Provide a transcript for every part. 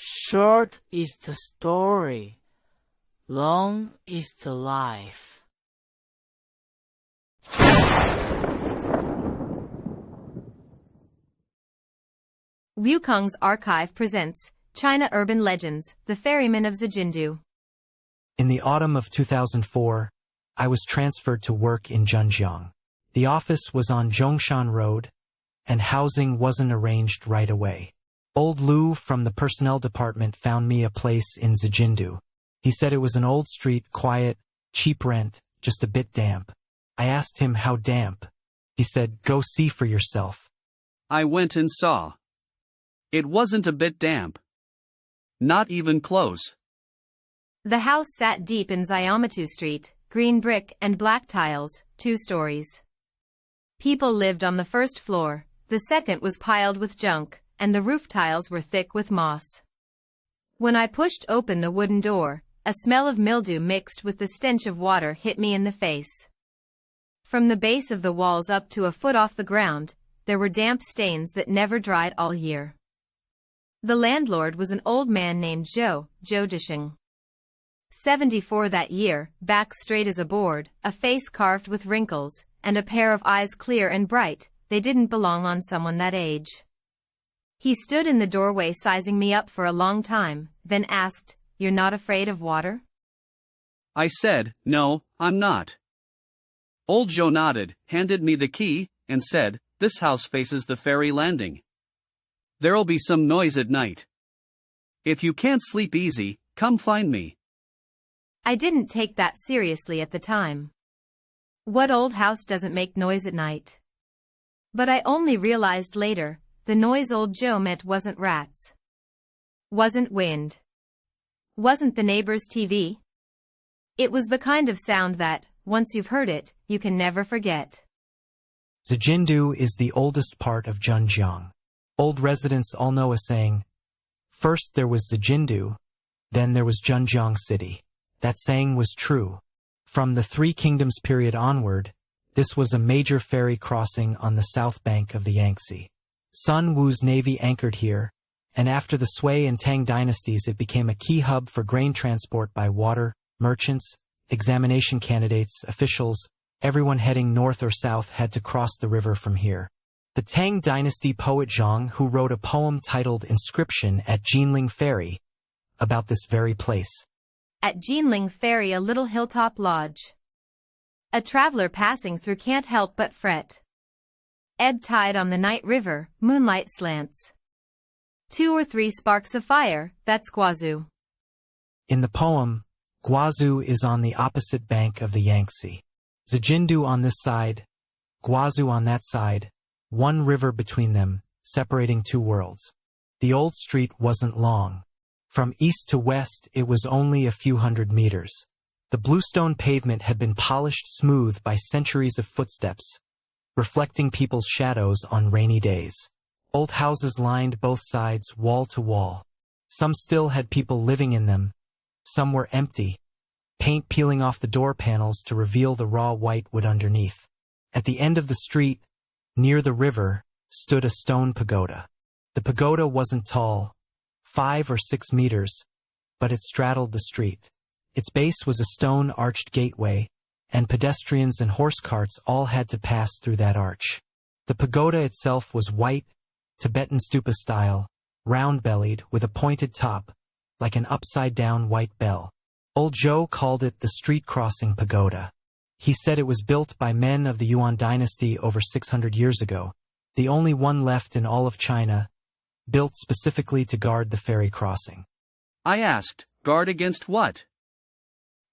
Short is the story, long is the life. Wukong's archive presents China Urban Legends, The Ferryman of Xijindu. In the autumn of 2004, I was transferred to work in Zhenjiang. The office was on Zhongshan Road, and housing wasn't arranged right away. Old Zhou from the personnel department found me a place in Xijindu. He said it was an old street, quiet, cheap rent, just a bit damp. I asked him how damp. He said, "Go see for yourself." I went and saw. It wasn't a bit damp. Not even close. The house sat deep in Xiaomatou Street, green brick and black tiles, 2 stories. People lived on the first floor, the second was piled with junk, and the roof tiles were thick with moss. When I pushed open the wooden door, a smell of mildew mixed with the stench of water hit me in the face. From the base of the walls up to a foot off the ground, there were damp stains that never dried all year. The landlord was an old man named Zhou Desheng. 74 that year, back straight as a board, a face carved with wrinkles, and a pair of eyes clear and bright. They didn't belong on someone that age. He stood in the doorway sizing me up for a long time, then asked, "You're not afraid of water?" I said, "No, I'm not." Old Zhou nodded, handed me the key, and said, "This house faces the ferry landing. There'll be some noise at night. If you can't sleep easy, come find me." I didn't take that seriously at the time. What old house doesn't make noise at night? But I only realized later, the noise old Zhou meant wasn't rats. Wasn't wind. Wasn't the neighbor's TV. It was the kind of sound that, once you've heard it, you can never forget. Xijindu is the oldest part of Zhenjiang. Old residents all know a saying, "First there was Xijindu, then there was Zhenjiang City." That saying was true. From the Three Kingdoms period onward, this was a major ferry crossing on the south bank of the Yangtze. Sun Wu's navy anchored here, and after the Sui and Tang dynasties it became a key hub for grain transport by water, merchants, examination candidates, officials. Everyone heading north or south had to cross the river from here. The Tang dynasty poet Zhang, who wrote a poem titled Inscription at Jinling Ferry, about this very place. At Jinling Ferry, a little hilltop lodge. A traveler passing through can't help but fret. Ebb tide on the night river, moonlight slants. 2 or 3 sparks of fire, that's Guazhou. In the poem, Guazhou is on the opposite bank of the Yangtze. Xijindu on this side, Guazhou on that side, one river between them, separating 2 worlds. The old street wasn't long. From east to west it was only a few hundred meters. The bluestone pavement had been polished smooth by centuries of footsteps, reflecting people's shadows on rainy days. Old houses lined both sides, wall to wall. Some still had people living in them, some were empty, paint peeling off the door panels to reveal the raw white wood underneath. At the end of the street, near the river, stood a stone pagoda. The pagoda wasn't tall, 5 or 6 meters, but it straddled the street. Its base was a stone-arched gateway, and pedestrians and horse carts all had to pass through that arch. The pagoda itself was white, Tibetan stupa style, round-bellied with a pointed top, like an upside-down white bell. Old Zhou called it the street-crossing pagoda. He said it was built by men of the Yuan dynasty over 600 years ago, the only one left in all of China, built specifically to guard the ferry crossing. I asked, "Guard against what?"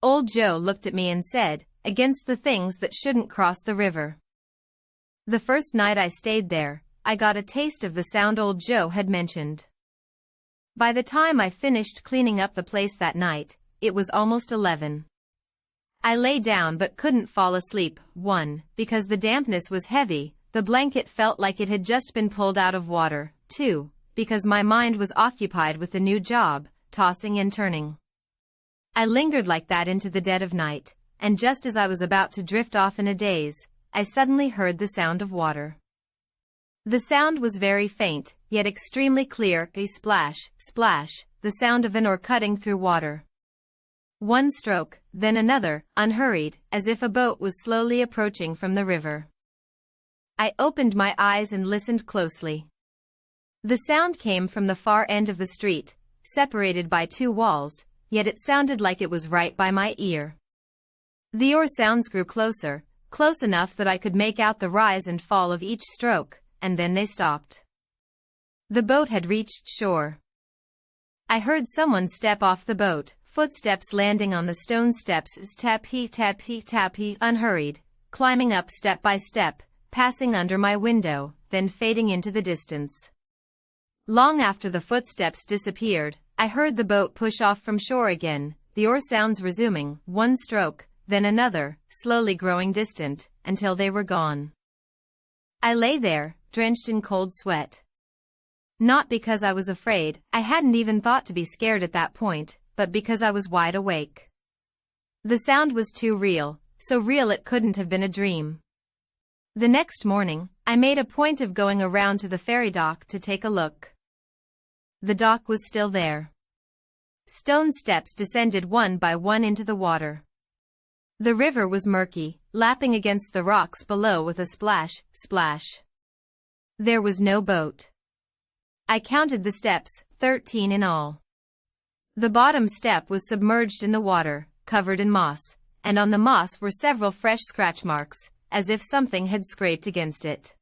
Old Zhou looked at me and said, "Against the things that shouldn't cross the river." The first night I stayed there, I got a taste of the sound old Zhou had mentioned. By the time I finished cleaning up the place that night, it was almost 11. I lay down but couldn't fall asleep. 1, because the dampness was heavy, the blanket felt like it had just been pulled out of water. 2, because my mind was occupied with the new job, tossing and turning. I lingered like that into the dead of night, and just as I was about to drift off in a daze, I suddenly heard the sound of water. The sound was very faint, yet extremely clear, a splash, splash, the sound of an oar cutting through water. One stroke, then another, unhurried, as if a boat was slowly approaching from the river. I opened my eyes and listened closely. The sound came from the far end of the street, separated by two walls, yet it sounded like it was right by my ear. The oar sounds grew closer, close enough that I could make out the rise and fall of each stroke, and then they stopped. The boat had reached shore. I heard someone step off the boat, footsteps landing on the stone steps as tap-he, unhurried, climbing up step by step, passing under my window, then fading into the distance. Long after the footsteps disappeared, I heard the boat push off from shore again, the oar sounds resuming, one stroke, then another, slowly growing distant, until they were gone. I lay there, drenched in cold sweat. Not because I was afraid, I hadn't even thought to be scared at that point, but because I was wide awake. The sound was too real, so real it couldn't have been a dream. The next morning, I made a point of going around to the ferry dock to take a look. The dock was still there. Stone steps descended one by one into the water. The river was murky, lapping against the rocks below with a splash, splash. There was no boat. I counted the steps, 13 in all. The bottom step was submerged in the water, covered in moss, and on the moss were several fresh scratch marks, as if something had scraped against it.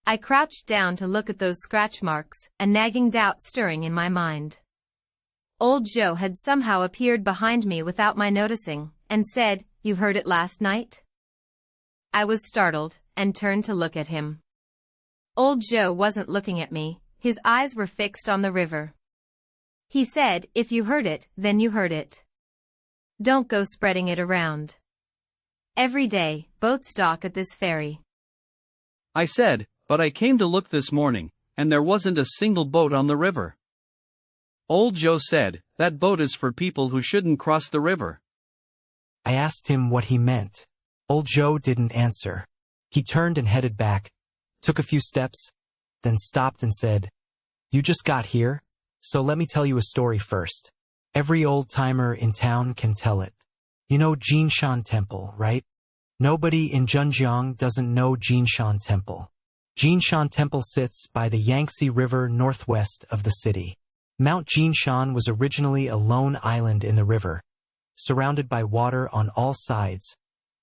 I crouched down to look at those scratch marks, a nagging doubt stirring in my mind. Old Zhou had somehow appeared behind me without my noticing, and said, "You heard it last night?" I was startled, and turned to look at him. Old Zhou wasn't looking at me, his eyes were fixed on the river. He said, "If you heard it, then you heard it. Don't go spreading it around. Every day, boats dock at this ferry." I said, "But I came to look this morning, and there wasn't a single boat on the river." Old Zhou said, "That boat is for people who shouldn't cross the river." I asked him what he meant. Old Zhou didn't answer. He turned and headed back, took a few steps, then stopped and said, "You just got here, so let me tell you a story first. Every old-timer in town can tell it. You know Jinshan Temple, right? Nobody in Zhenjiang doesn't know Jinshan Temple. Jinshan Temple sits by the Yangtze River northwest of the city. Mount Jinshan was originally a lone island in the river, surrounded by water on all sides,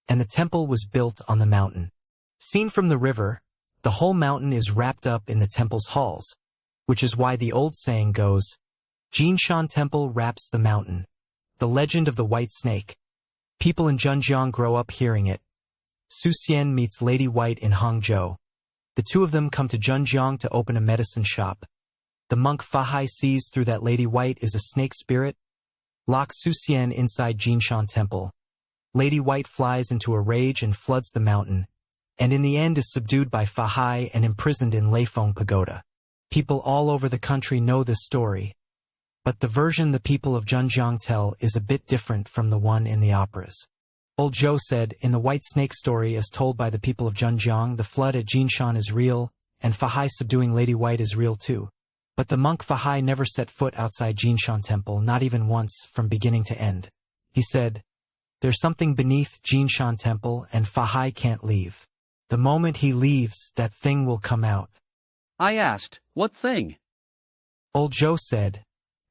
and the temple was built on the mountain. Seen from the river, the whole mountain is wrapped up in the temple's halls, which is why the old saying goes, Jinshan Temple wraps the mountain. The legend of the white snake. People in Zhenjiang grow up hearing it. Su Xian meets Lady White in Hangzhou. The two of them come to Zhenjiang to open a medicine shop. The monk Fahai sees through that Lady White is a snake spirit, locks Su Xian inside Jinshan Temple. Lady White flies into a rage and floods the mountain, and in the end is subdued by Fahai and imprisoned in Leifeng Pagoda. People all over the country know this story, but the version the people of Zhenjiang tell is a bit different from the one in the operas. Old Zhou said, in the white snake story as told by the people of Zhenjiang, the flood at Jinshan is real, and Fahai subduing Lady White is real too. But the monk Fahai never set foot outside Jinshan Temple, not even once, from beginning to end. He said, "There's something beneath Jinshan Temple, and Fahai can't leave. The moment he leaves, that thing will come out." I asked, "What thing?" Old Zhou said,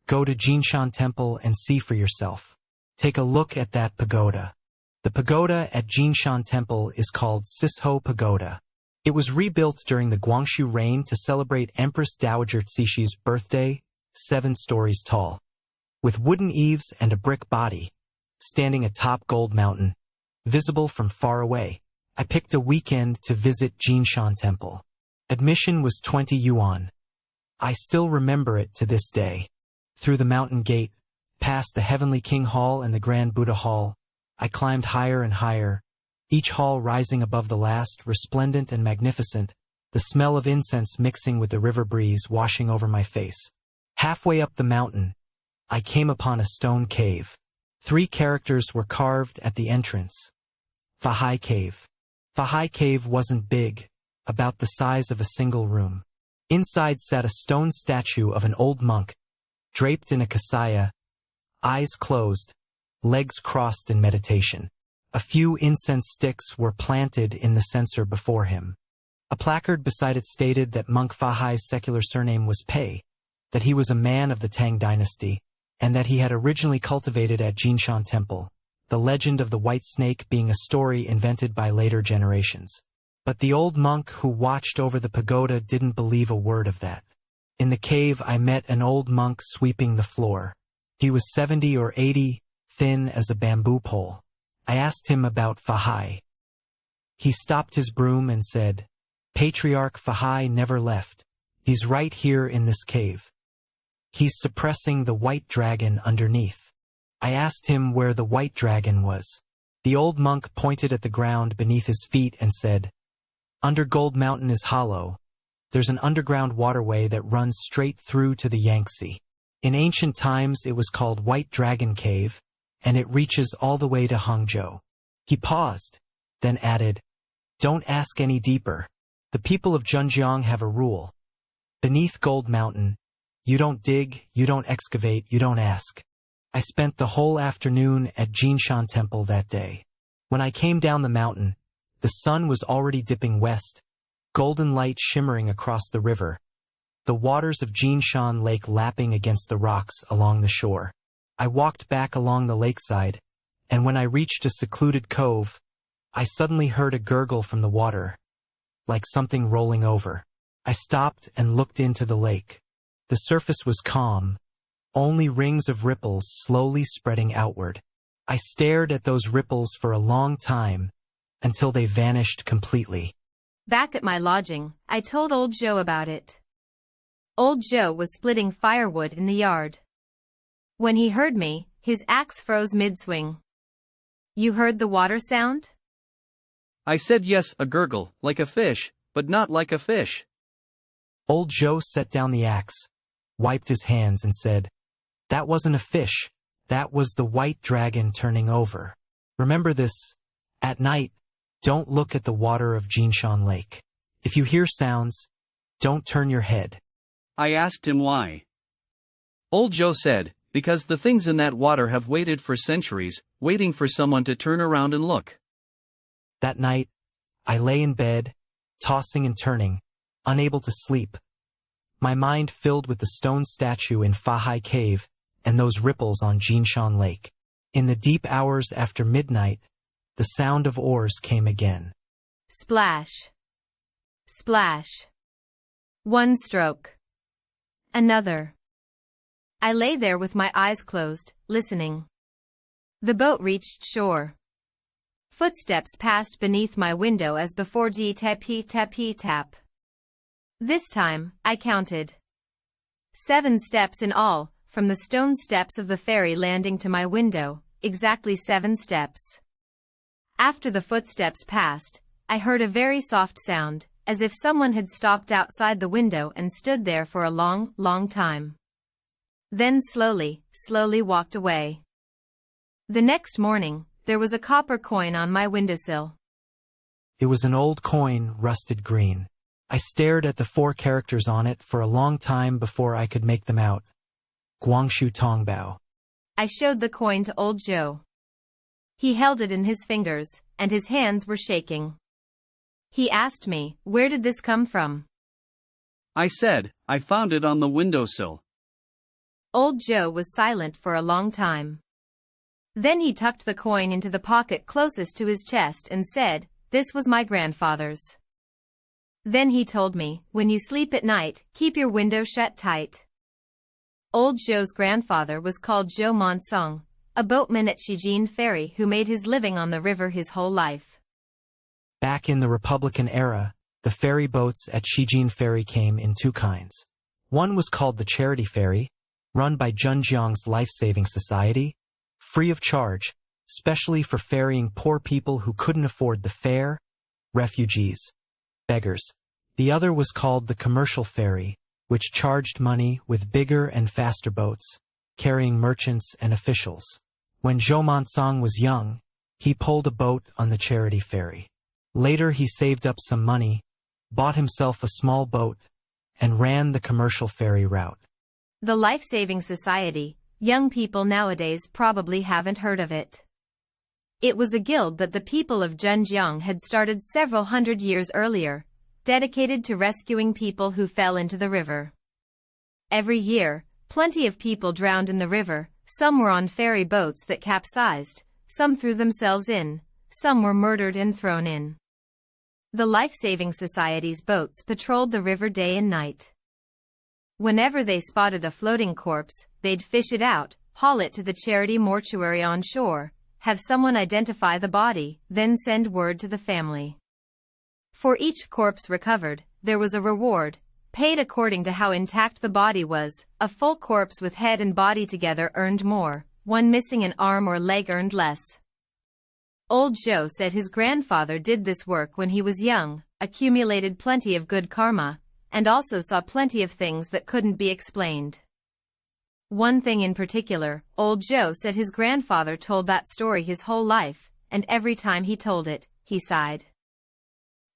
"Go to Jinshan Temple and see for yourself. Take a look at that pagoda." The pagoda at Jinshan Temple is called Sishou Pagoda. It was rebuilt during the Guangxu reign to celebrate Empress Dowager Cixi's birthday, 7 stories tall. With wooden eaves and a brick body, standing atop Gold Mountain, visible from far away, I picked a weekend to visit Jinshan Temple. Admission was 20 yuan. I still remember it to this day. Through the mountain gate, past the Heavenly King Hall and the Grand Buddha Hall, I climbed higher and higher, each hall rising above the last, resplendent and magnificent, the smell of incense mixing with the river breeze washing over my face. Halfway up the mountain, I came upon a stone cave. 3 characters were carved at the entrance. Fahai Cave. Fahai Cave wasn't big, about the size of a single room. Inside sat a stone statue of an old monk, draped in a kasaya, eyes closed, legs crossed in meditation. A few incense sticks were planted in the censer before him. A placard beside it stated that monk Fahai's secular surname was Pei, that he was a man of the Tang dynasty, and that he had originally cultivated at Jinshan Temple, the legend of the white snake being a story invented by later generations. But the old monk who watched over the pagoda didn't believe a word of that. In the cave I met an old monk sweeping the floor. He was 70 or 80, thin as a bamboo pole. I asked him about Fahai. He stopped his broom and said, "Patriarch Fahai never left. He's right here in this cave. He's suppressing the white dragon underneath." I asked him where the white dragon was. The old monk pointed at the ground beneath his feet and said, "Under Gold Mountain is hollow. There's an underground waterway that runs straight through to the Yangtze. In ancient times it was called White Dragon Cave, and it reaches all the way to Hangzhou." He paused, then added, "Don't ask any deeper. The people of Zhenjiang have a rule. Beneath Gold Mountain, you don't dig, you don't excavate, you don't ask." I spent the whole afternoon at Jinshan Temple that day. When I came down the mountain, the sun was already dipping west, golden light shimmering across the river, the waters of Jinshan Lake lapping against the rocks along the shore. I walked back along the lakeside, and when I reached a secluded cove, I suddenly heard a gurgle from the water, like something rolling over. I stopped and looked into the lake. The surface was calm, only rings of ripples slowly spreading outward. I stared at those ripples for a long time, until they vanished completely. Back at my lodging, I told Old Zhou about it. Old Zhou was splitting firewood in the yard. When he heard me, his axe froze mid-swing. "You heard the water sound?" I said yes, a gurgle, like a fish, but not like a fish. Old Zhou set down the axe, wiped his hands and said, "That wasn't a fish, that was the white dragon turning over. Remember this, at night, don't look at the water of Jinshan Lake. If you hear sounds, don't turn your head." I asked him why. Old Zhou said, "Because the things in that water have waited for centuries, waiting for someone to turn around and look." That night, I lay in bed, tossing and turning, unable to sleep. My mind filled with the stone statue in Fahai Cave and those ripples on Jinshan Lake. In the deep hours after midnight, the sound of oars came again. Splash. Splash. One stroke. Another. I lay there with my eyes closed, listening. The boat reached shore. Footsteps passed beneath my window as before, tap. This time, I counted. 7 steps in all, from the stone steps of the ferry landing to my window, exactly 7 steps. After the footsteps passed, I heard a very soft sound, as if someone had stopped outside the window and stood there for a long, long time. Then slowly walked away. The next morning, there was a copper coin on my windowsill. It was an old coin, rusted green. I stared at the 4 characters on it for a long time before I could make them out. Guangshu Tongbao. I showed the coin to Old Zhou. He held it in his fingers, and his hands were shaking. He asked me, "Where did this come from?" I said, "I found it on the windowsill." Old Zhou was silent for a long time. Then he tucked the coin into the pocket closest to his chest and said, "This was my grandfather's." Then he told me, "When you sleep at night, keep your window shut tight." Old Zhou's grandfather was called Zhou Monsong, a boatman at Xijindu ferry who made his living on the river his whole life. Back in the Republican era, the ferry boats at Xijindu ferry came in 2 kinds. One was called the Charity Ferry, run by Zhenjiang's Life-Saving Society, free of charge, specially for ferrying poor people who couldn't afford the fare, refugees, beggars. The other was called the Commercial Ferry, which charged money with bigger and faster boats, carrying merchants and officials. When Zhou Monsong was young, he pulled a boat on the Charity Ferry. Later he saved up some money, bought himself a small boat, and ran the Commercial Ferry route. The Life-Saving Society. Young people nowadays probably haven't heard of it. It was a guild that the people of Zhenjiang had started several hundred years earlier, dedicated to rescuing people who fell into the river. Every year, plenty of people drowned in the river. Some were on ferry boats that capsized, some threw themselves in, some were murdered and thrown in. The Life-Saving Society's boats patrolled the river day and night. Whenever they spotted a floating corpse, they'd fish it out, haul it to the charity mortuary on shore, have someone identify the body, then send word to the family. For each corpse recovered, there was a reward, paid according to how intact the body was. A full corpse with head and body together earned more, one missing an arm or leg earned less. Old Zhou said his grandfather did this work when he was young, accumulated plenty of good karma, and also saw plenty of things that couldn't be explained. One thing in particular, Old Zhou said his grandfather told that story his whole life, and every time he told it, he sighed.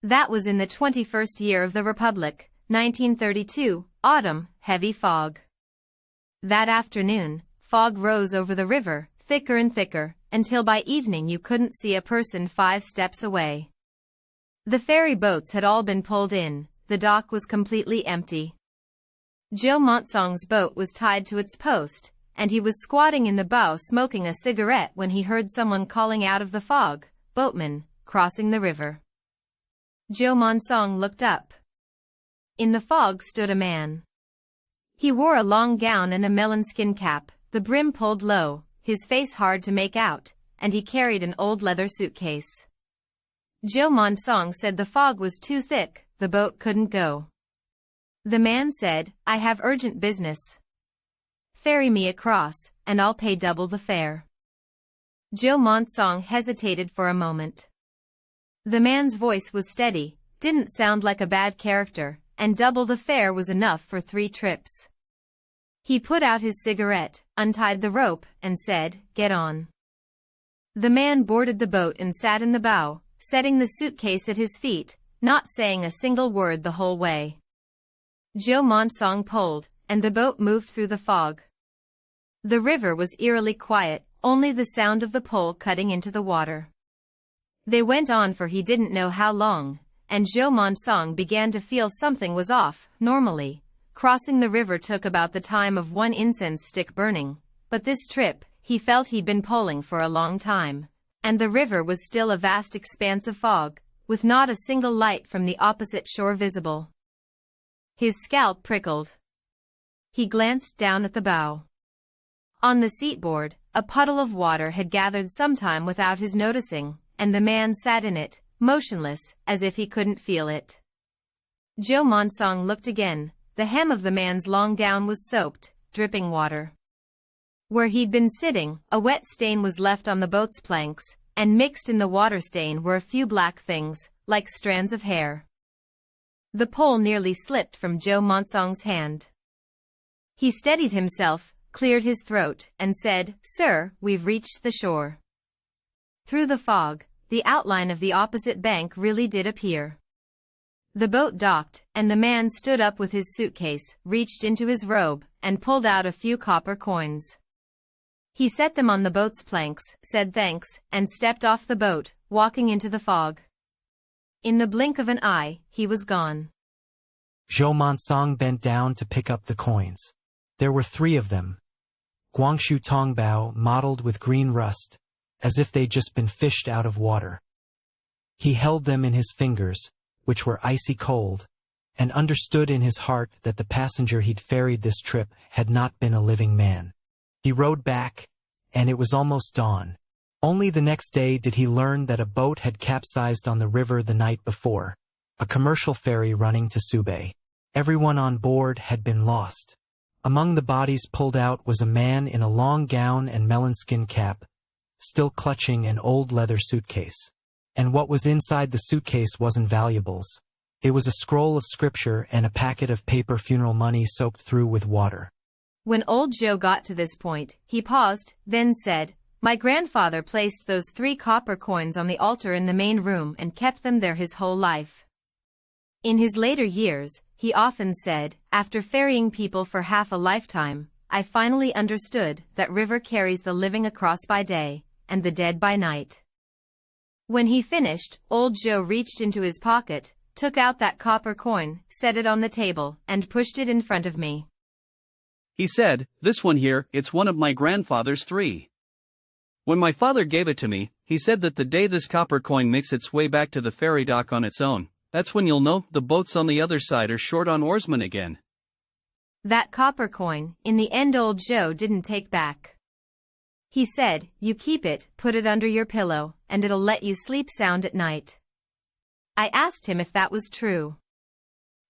That was in the 21st year of the Republic, 1932, autumn, heavy fog. That afternoon, fog rose over the river, thicker and thicker, until by evening you couldn't see a person 5 steps away. The ferry boats had all been pulled in. The dock was completely empty. Xiaomatou boat was tied to its post, and he was squatting in the bow smoking a cigarette when he heard someone calling out of the fog, "Boatman, crossing the river." Xiaomatou looked up. In the fog stood a man. He wore a long gown and a melon skin cap, the brim pulled low, his face hard to make out, and he carried an old leather suitcase. Xiaomatou said the fog was too thick, the boat couldn't go. The man said, "I have urgent business. Ferry me across, and I'll pay double the fare." Xiaomatou hesitated for a moment. The man's voice was steady, didn't sound like a bad character, and double the fare was enough for 3 trips. He put out his cigarette, untied the rope, and said, "Get on." The man boarded the boat and sat in the bow, setting the suitcase at his feet, not saying a single word the whole way. Xiaomatou pulled, and the boat moved through the fog. The river was eerily quiet, only the sound of the pole cutting into the water. They went on for he didn't know how long, and Xiaomatou began to feel something was off. Normally, crossing the river took about the time of 1 incense stick burning, but this trip, he felt he'd been pulling for a long time, and the river was still a vast expanse of fog, with not a single light from the opposite shore visible. His scalp prickled. He glanced down at the bow. On the seatboard, a puddle of water had gathered sometime without his noticing, and the man sat in it, motionless, as if he couldn't feel it. Xiaomatou looked again. The hem of the man's long gown was soaked, dripping water. Where he'd been sitting, a wet stain was left on the boat's planks, and mixed in the water stain were a few black things, like strands of hair. The pole nearly slipped from Xiaomatu's hand. He steadied himself, cleared his throat, and said, "Sir, we've reached the shore." Through the fog, the outline of the opposite bank really did appear. The boat docked, and the man stood up with his suitcase, reached into his robe, and pulled out a few copper coins. He set them on the boat's planks, said thanks, and stepped off the boat, walking into the fog. In the blink of an eye, he was gone. Xiaomatou bent down to pick up the coins. There were 3 of them. Guangshu tongbao mottled with green rust, as if they'd just been fished out of water. He held them in his fingers, which were icy cold, and understood in his heart that the passenger he'd ferried this trip had not been a living man. He rowed back, and it was almost dawn. Only the next day did he learn that a boat had capsized on the river the night before, a commercial ferry running to Subei. Everyone on board had been lost. Among the bodies pulled out was a man in a long gown and melon skin cap, still clutching an old leather suitcase. And what was inside the suitcase wasn't valuables. It was a scroll of scripture and a packet of paper funeral money soaked through with water. When Old Zhou got to this point, he paused, then said, "My grandfather placed those 3 copper coins on the altar in the main room and kept them there his whole life. In his later years, he often said, after ferrying people for half a lifetime, I finally understood that river carries the living across by day, and the dead by night. When he finished, Old Zhou reached into his pocket, took out that copper coin, set it on the table, and pushed it in front of me. He said, "This one here, it's one of my grandfather's 3. When my father gave it to me, he said that the day this copper coin makes its way back to the ferry dock on its own, that's when you'll know the boats on the other side are short on oarsmen again." That copper coin, in the end Old Zhou didn't take back. He said, "You keep it, put it under your pillow, and it'll let you sleep sound at night." I asked him if that was true.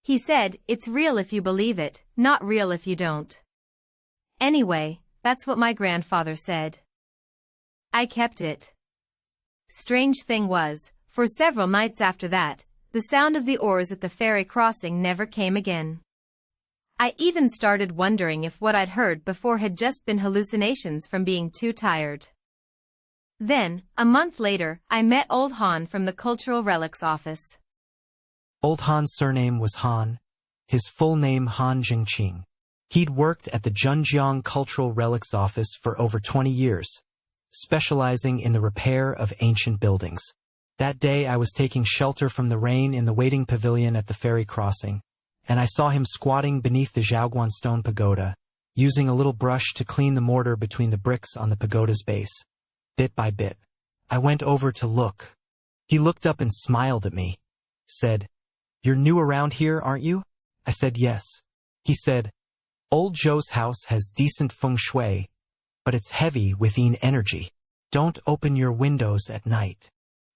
He said, "It's real if you believe it, not real if you don't." Anyway, that's what my grandfather said. I kept it. Strange thing was, for several nights after that, the sound of the oars at the ferry crossing never came again. I even started wondering if what I'd heard before had just been hallucinations from being too tired. Then, a month later, I met Old Han from the Cultural Relics office. Old Han's surname was Han, his full name Han Jingqing. He'd worked at the Zhenjiang Cultural Relics office for over 20 years, specializing in the repair of ancient buildings. That day I was taking shelter from the rain in the waiting pavilion at the ferry crossing, and I saw him squatting beneath the Zhaoguan stone pagoda, using a little brush to clean the mortar between the bricks on the pagoda's base. Bit by bit, I went over to look. He looked up and smiled at me, said, "You're new around here, aren't you?" I said yes. He said, "Old Zhou's house has decent feng shui, but it's heavy with yin energy. Don't open your windows at night."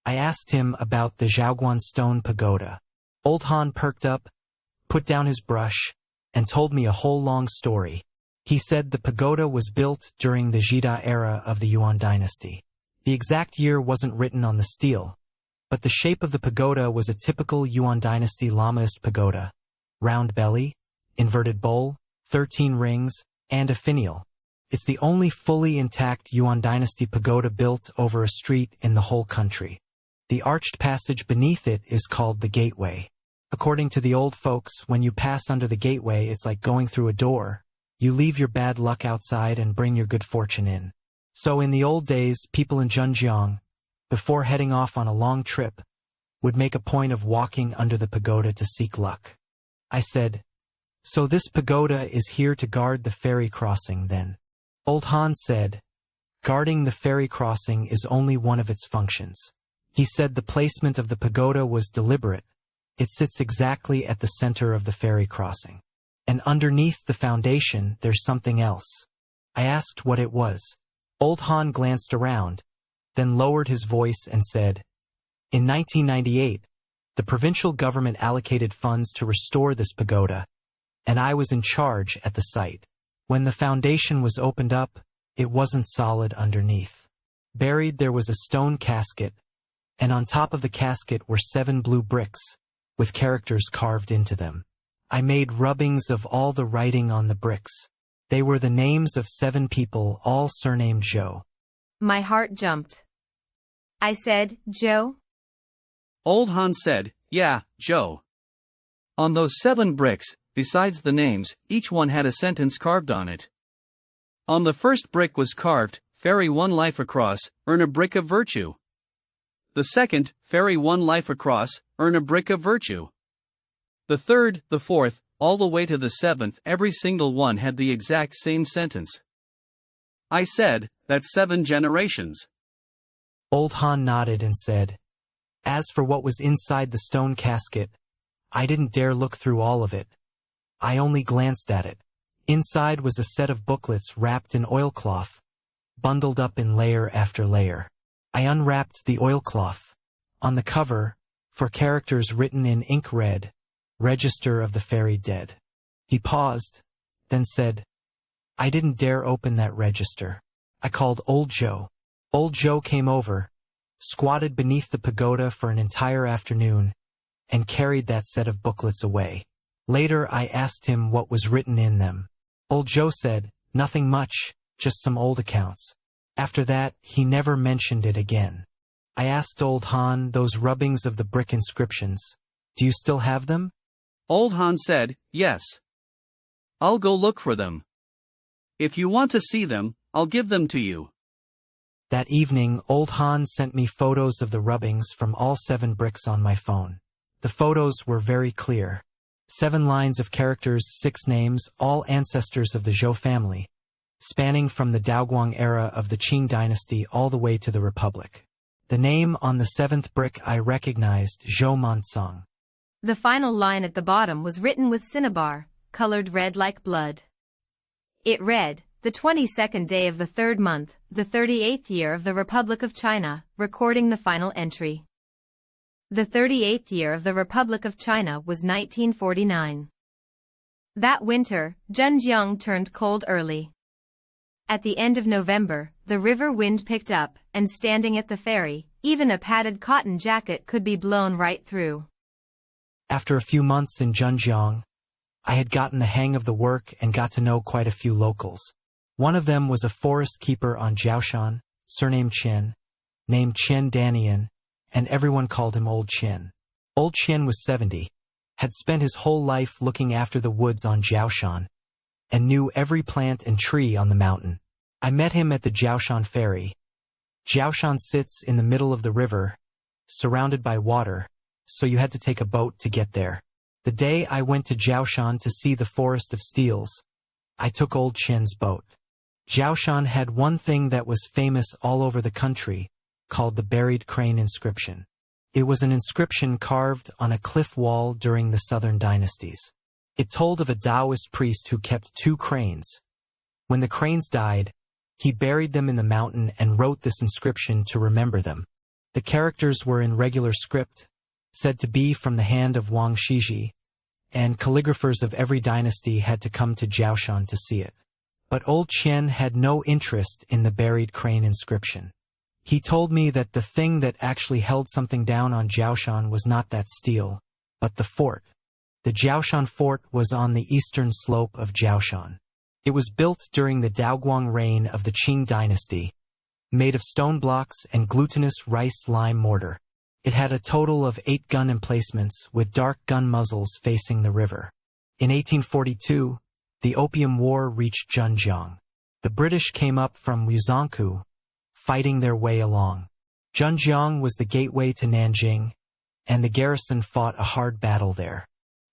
I asked him about the Zhaoguan stone pagoda. Old Han perked up, put down his brush, and told me a whole long story. He said the pagoda was built during the Zhida era of the Yuan dynasty. The exact year wasn't written on the stele, but the shape of the pagoda was a typical Yuan dynasty Lamaist pagoda. Round belly, inverted bowl, 13 rings, and a finial. It's the only fully intact Yuan dynasty pagoda built over a street in the whole country. The arched passage beneath it is called the gateway. According to the old folks, when you pass under the gateway, it's like going through a door. You leave your bad luck outside and bring your good fortune in. So in the old days, people in Zhenjiang, before heading off on a long trip, would make a point of walking under the pagoda to seek luck. I said, "So this pagoda is here to guard the ferry crossing then?" Old Han said, "Guarding the ferry crossing is only one of its functions." He said the placement of the pagoda was deliberate. It sits exactly at the center of the ferry crossing. And underneath the foundation, there's something else. I asked what it was. Old Han glanced around, then lowered his voice and said, "In 1998, the provincial government allocated funds to restore this pagoda, and I was in charge at the site. When the foundation was opened up, it wasn't solid underneath. Buried there was a stone casket, and on top of the casket were 7 blue bricks, with characters carved into them. I made rubbings of all the writing on the bricks. They were the names of 7 people, all surnamed Zhou." My heart jumped. I said, "Zhou?" Old Han said, "Yeah, Zhou. On those 7 bricks, besides the names, each one had a sentence carved on it. On the first brick was carved, 'Ferry one life across, earn a brick of virtue.' The second, 'Ferry one life across, earn a brick of virtue.' The third, the fourth, all the way to the 7th, every single one had the exact same sentence." I said, "That's 7 generations." Old Han nodded and said, "As for what was inside the stone casket, I didn't dare look through all of it. I only glanced at it. Inside was a set of booklets wrapped in oilcloth, bundled up in layer after layer. I unwrapped the oilcloth. On the cover, for characters written in ink red, 'Register of the Ferry Dead.'" He paused, then said, "I didn't dare open that register. I called Old Zhou. Old Zhou came over, squatted beneath the pagoda for an entire afternoon, and carried that set of booklets away. Later I asked him what was written in them. Old Zhou said, "Nothing much, just some old accounts." After that, he never mentioned it again. I asked Old Han, "Those rubbings of the brick inscriptions, do you still have them?" Old Han said, yes. I'll go look for them. If you want to see them, I'll give them to you. That evening, Old Han sent me photos of the rubbings from all 7 bricks on my phone. The photos were very clear. 7 lines of characters, 6 names, all ancestors of the Zhou family, spanning from the Daoguang era of the Qing dynasty all the way to the Republic. The name on the 7th brick I recognized, Zhou Mansong. The final line at the bottom was written with cinnabar, colored red like blood. It read, the 22nd day of the 3rd month, the 38th year of the Republic of China, recording the final entry. The 38th year of the Republic of China was 1949. That winter, Zhenjiang turned cold early. At the end of November, the river wind picked up, and standing at the ferry, even a padded cotton jacket could be blown right through. After a few months in Zhenjiang, I had gotten the hang of the work and got to know quite a few locals. One of them was a forest keeper on Jiaoshan, surnamed Qin, named Qin Danian, and everyone called him Old Qin. Old Qin was 70, had spent his whole life looking after the woods on Jiaoshan, and knew every plant and tree on the mountain. I met him at the Jiaoshan ferry. Jiaoshan sits in the middle of the river, surrounded by water, so you had to take a boat to get there. The day I went to Jiaoshan to see the Forest of Steels, I took Old Qin's boat. Jiaoshan had one thing that was famous all over the country, called the buried crane inscription. It was an inscription carved on a cliff wall during the southern dynasties. It told of a Taoist priest who kept 2 cranes. When the cranes died, he buried them in the mountain and wrote this inscription to remember them. The characters were in regular script, said to be from the hand of Wang Shiji, and calligraphers of every dynasty had to come to Jiaoshan to see it. But Old Qin had no interest in the buried crane inscription. He told me that the thing that actually held something down on Jiaoshan was not that steel, but the fort. The Jiaoshan fort was on the eastern slope of Jiaoshan. It was built during the Daoguang reign of the Qing dynasty, made of stone blocks and glutinous rice lime mortar. It had a total of 8 gun emplacements with dark gun muzzles facing the river. In 1842, the Opium War reached Zhenjiang. The British came up from Wuzhongkou, fighting their way along. Zhenjiang was the gateway to Nanjing, and the garrison fought a hard battle there.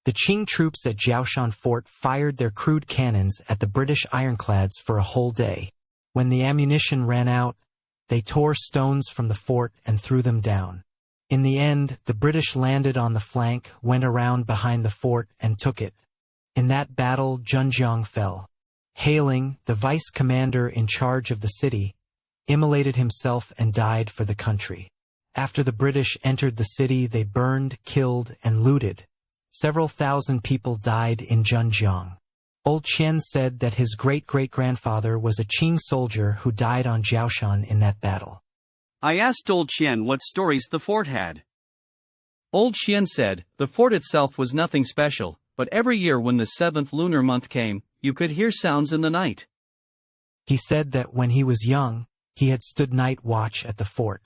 The Qing troops at Jiaoshan Fort fired their crude cannons at the British ironclads for a whole day. When the ammunition ran out, they tore stones from the fort and threw them down. In the end, the British landed on the flank, went around behind the fort, and took it. In that battle, Zhenjiang fell. Hailing, the vice commander in charge of the city, immolated himself and died for the country. After the British entered the city, they burned, killed, and looted. Several thousand people died in Zhenjiang. Old Qin said that his great-great-grandfather was a Qing soldier who died on Jiaoshan in that battle. I asked Old Qin what stories the fort had. Old Qin said, the fort itself was nothing special, but every year when the 7th lunar month came, you could hear sounds in the night. He said that when he was young, he had stood night watch at the fort.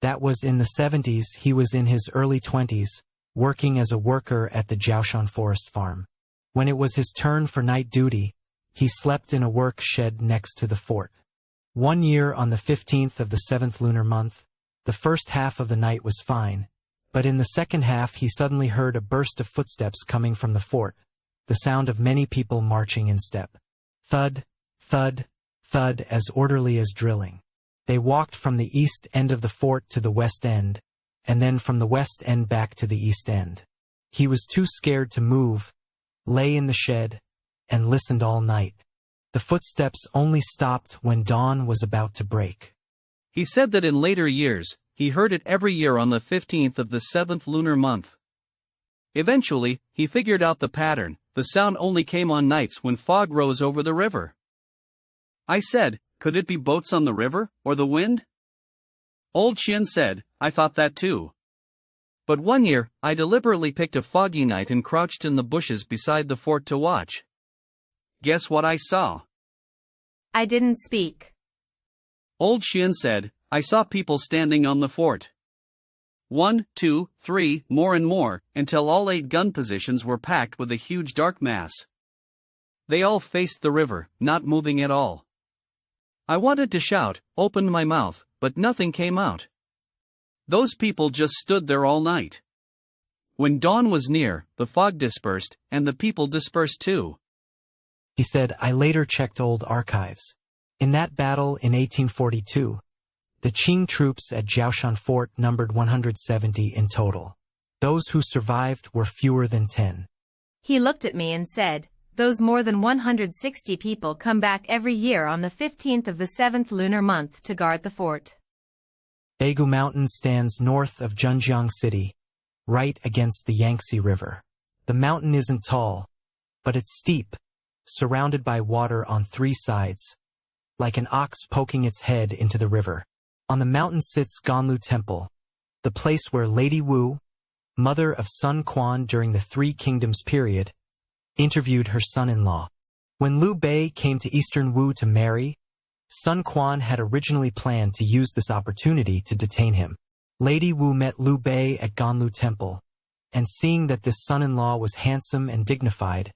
That was in the 70s. He was in his early 20s, working as a worker at the Jiaoshan forest farm. When it was his turn for night duty, he slept in a work shed next to the fort. One year on the 15th of the 7th lunar month, the first half of the night was fine, but in the second half he suddenly heard a burst of footsteps coming from the fort, the sound of many people marching in step. Thud, thud, thud, as orderly as drilling. They walked from the east end of the fort to the west end, and then from the west end back to the east end. He was too scared to move, lay in the shed, and listened all night. The footsteps only stopped when dawn was about to break. He said that in later years, he heard it every year on the 15th of the 7th lunar month. Eventually, he figured out the pattern. The sound only came on nights when fog rose over the river. I said, could it be boats on the river, or the wind? Old Qin said, I thought that too. But one year, I deliberately picked a foggy night and crouched in the bushes beside the fort to watch. Guess what I saw? I didn't speak. Old Qin said, I saw people standing on the fort. 1, 2, 3, more and more, until all 8 gun positions were packed with a huge dark mass. They all faced the river, not moving at all. I wanted to shout, opened my mouth, but nothing came out. Those people just stood there all night. When dawn was near, the fog dispersed, and the people dispersed too. He said, I later checked old archives. In that battle in 1842, the Qing troops at Jiaoshan Fort numbered 170 in total. Those who survived were fewer than 10. He looked at me and said, those more than 160 people come back every year on the 15th of the 7th lunar month to guard the fort. Beigu Mountain stands north of Zhenjiang City, right against the Yangtze River. The mountain isn't tall, but it's steep, surrounded by water on 3 sides, like an ox poking its head into the river. On the mountain sits Zhenjiang Temple, the place where Lady Wu, mother of Sun Quan during the Three Kingdoms period, interviewed her son-in-law. When Liu Bei came to eastern Wu to marry, Sun Quan had originally planned to use this opportunity to detain him. Lady Wu met Liu Bei at Zhenjiang Temple, and seeing that this son-in-law was handsome and dignified,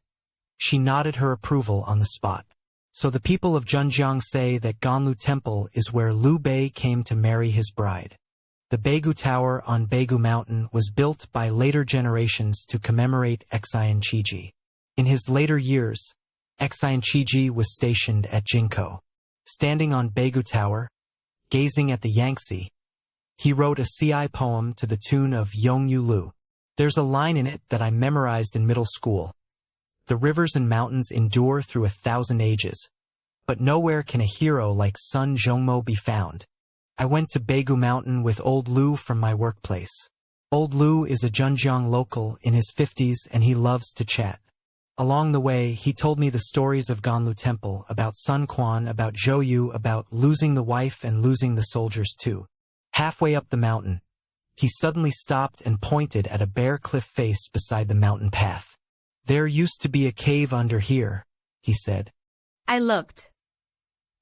she nodded her approval on the spot. So the people of Zhenjiang say that Zhenjiang Temple is where Liu Bei came to marry his bride. The Beigu Tower on Beigu Mountain was built by later generations to commemorate Xijindu. In his later years, Xijindu was stationed at Jinko. Standing on Beigu Tower, gazing at the Yangtze, he wrote a CI poem to the tune of Yongyu Lu. There's a line in it that I memorized in middle school. The rivers and mountains endure through 1,000 ages, but nowhere can a hero like Sun Zhongmo be found. I went to Beigu Mountain with Old Lu from my workplace. Old Lu is a Zhenjiang local in his 50s and he loves to chat. Along the way, he told me the stories of Zhenjiang Temple, about Sun Quan, about Zhou Yu, about losing the wife and losing the soldiers too. Halfway up the mountain, he suddenly stopped and pointed at a bare cliff face beside the mountain path. There used to be a cave under here, he said. I looked.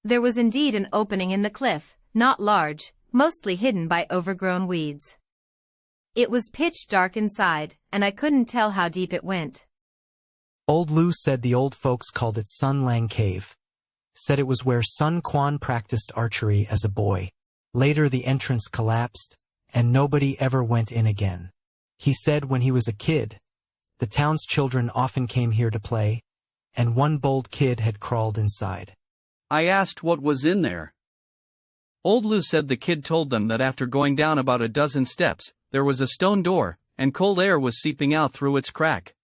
There was indeed an opening in the cliff, not large, mostly hidden by overgrown weeds. It was pitch dark inside, and I couldn't tell how deep it went. Old Lu said the old folks called it Sun Lang Cave, said it was where Sun Quan practiced archery as a boy. Later the entrance collapsed, and nobody ever went in again. He said when he was a kid, the town's children often came here to play, and one bold kid had crawled inside. I asked what was in there. Old Lu said the kid told them that after going down about a dozen steps, there was a stone door, and cold air was seeping out through its crack.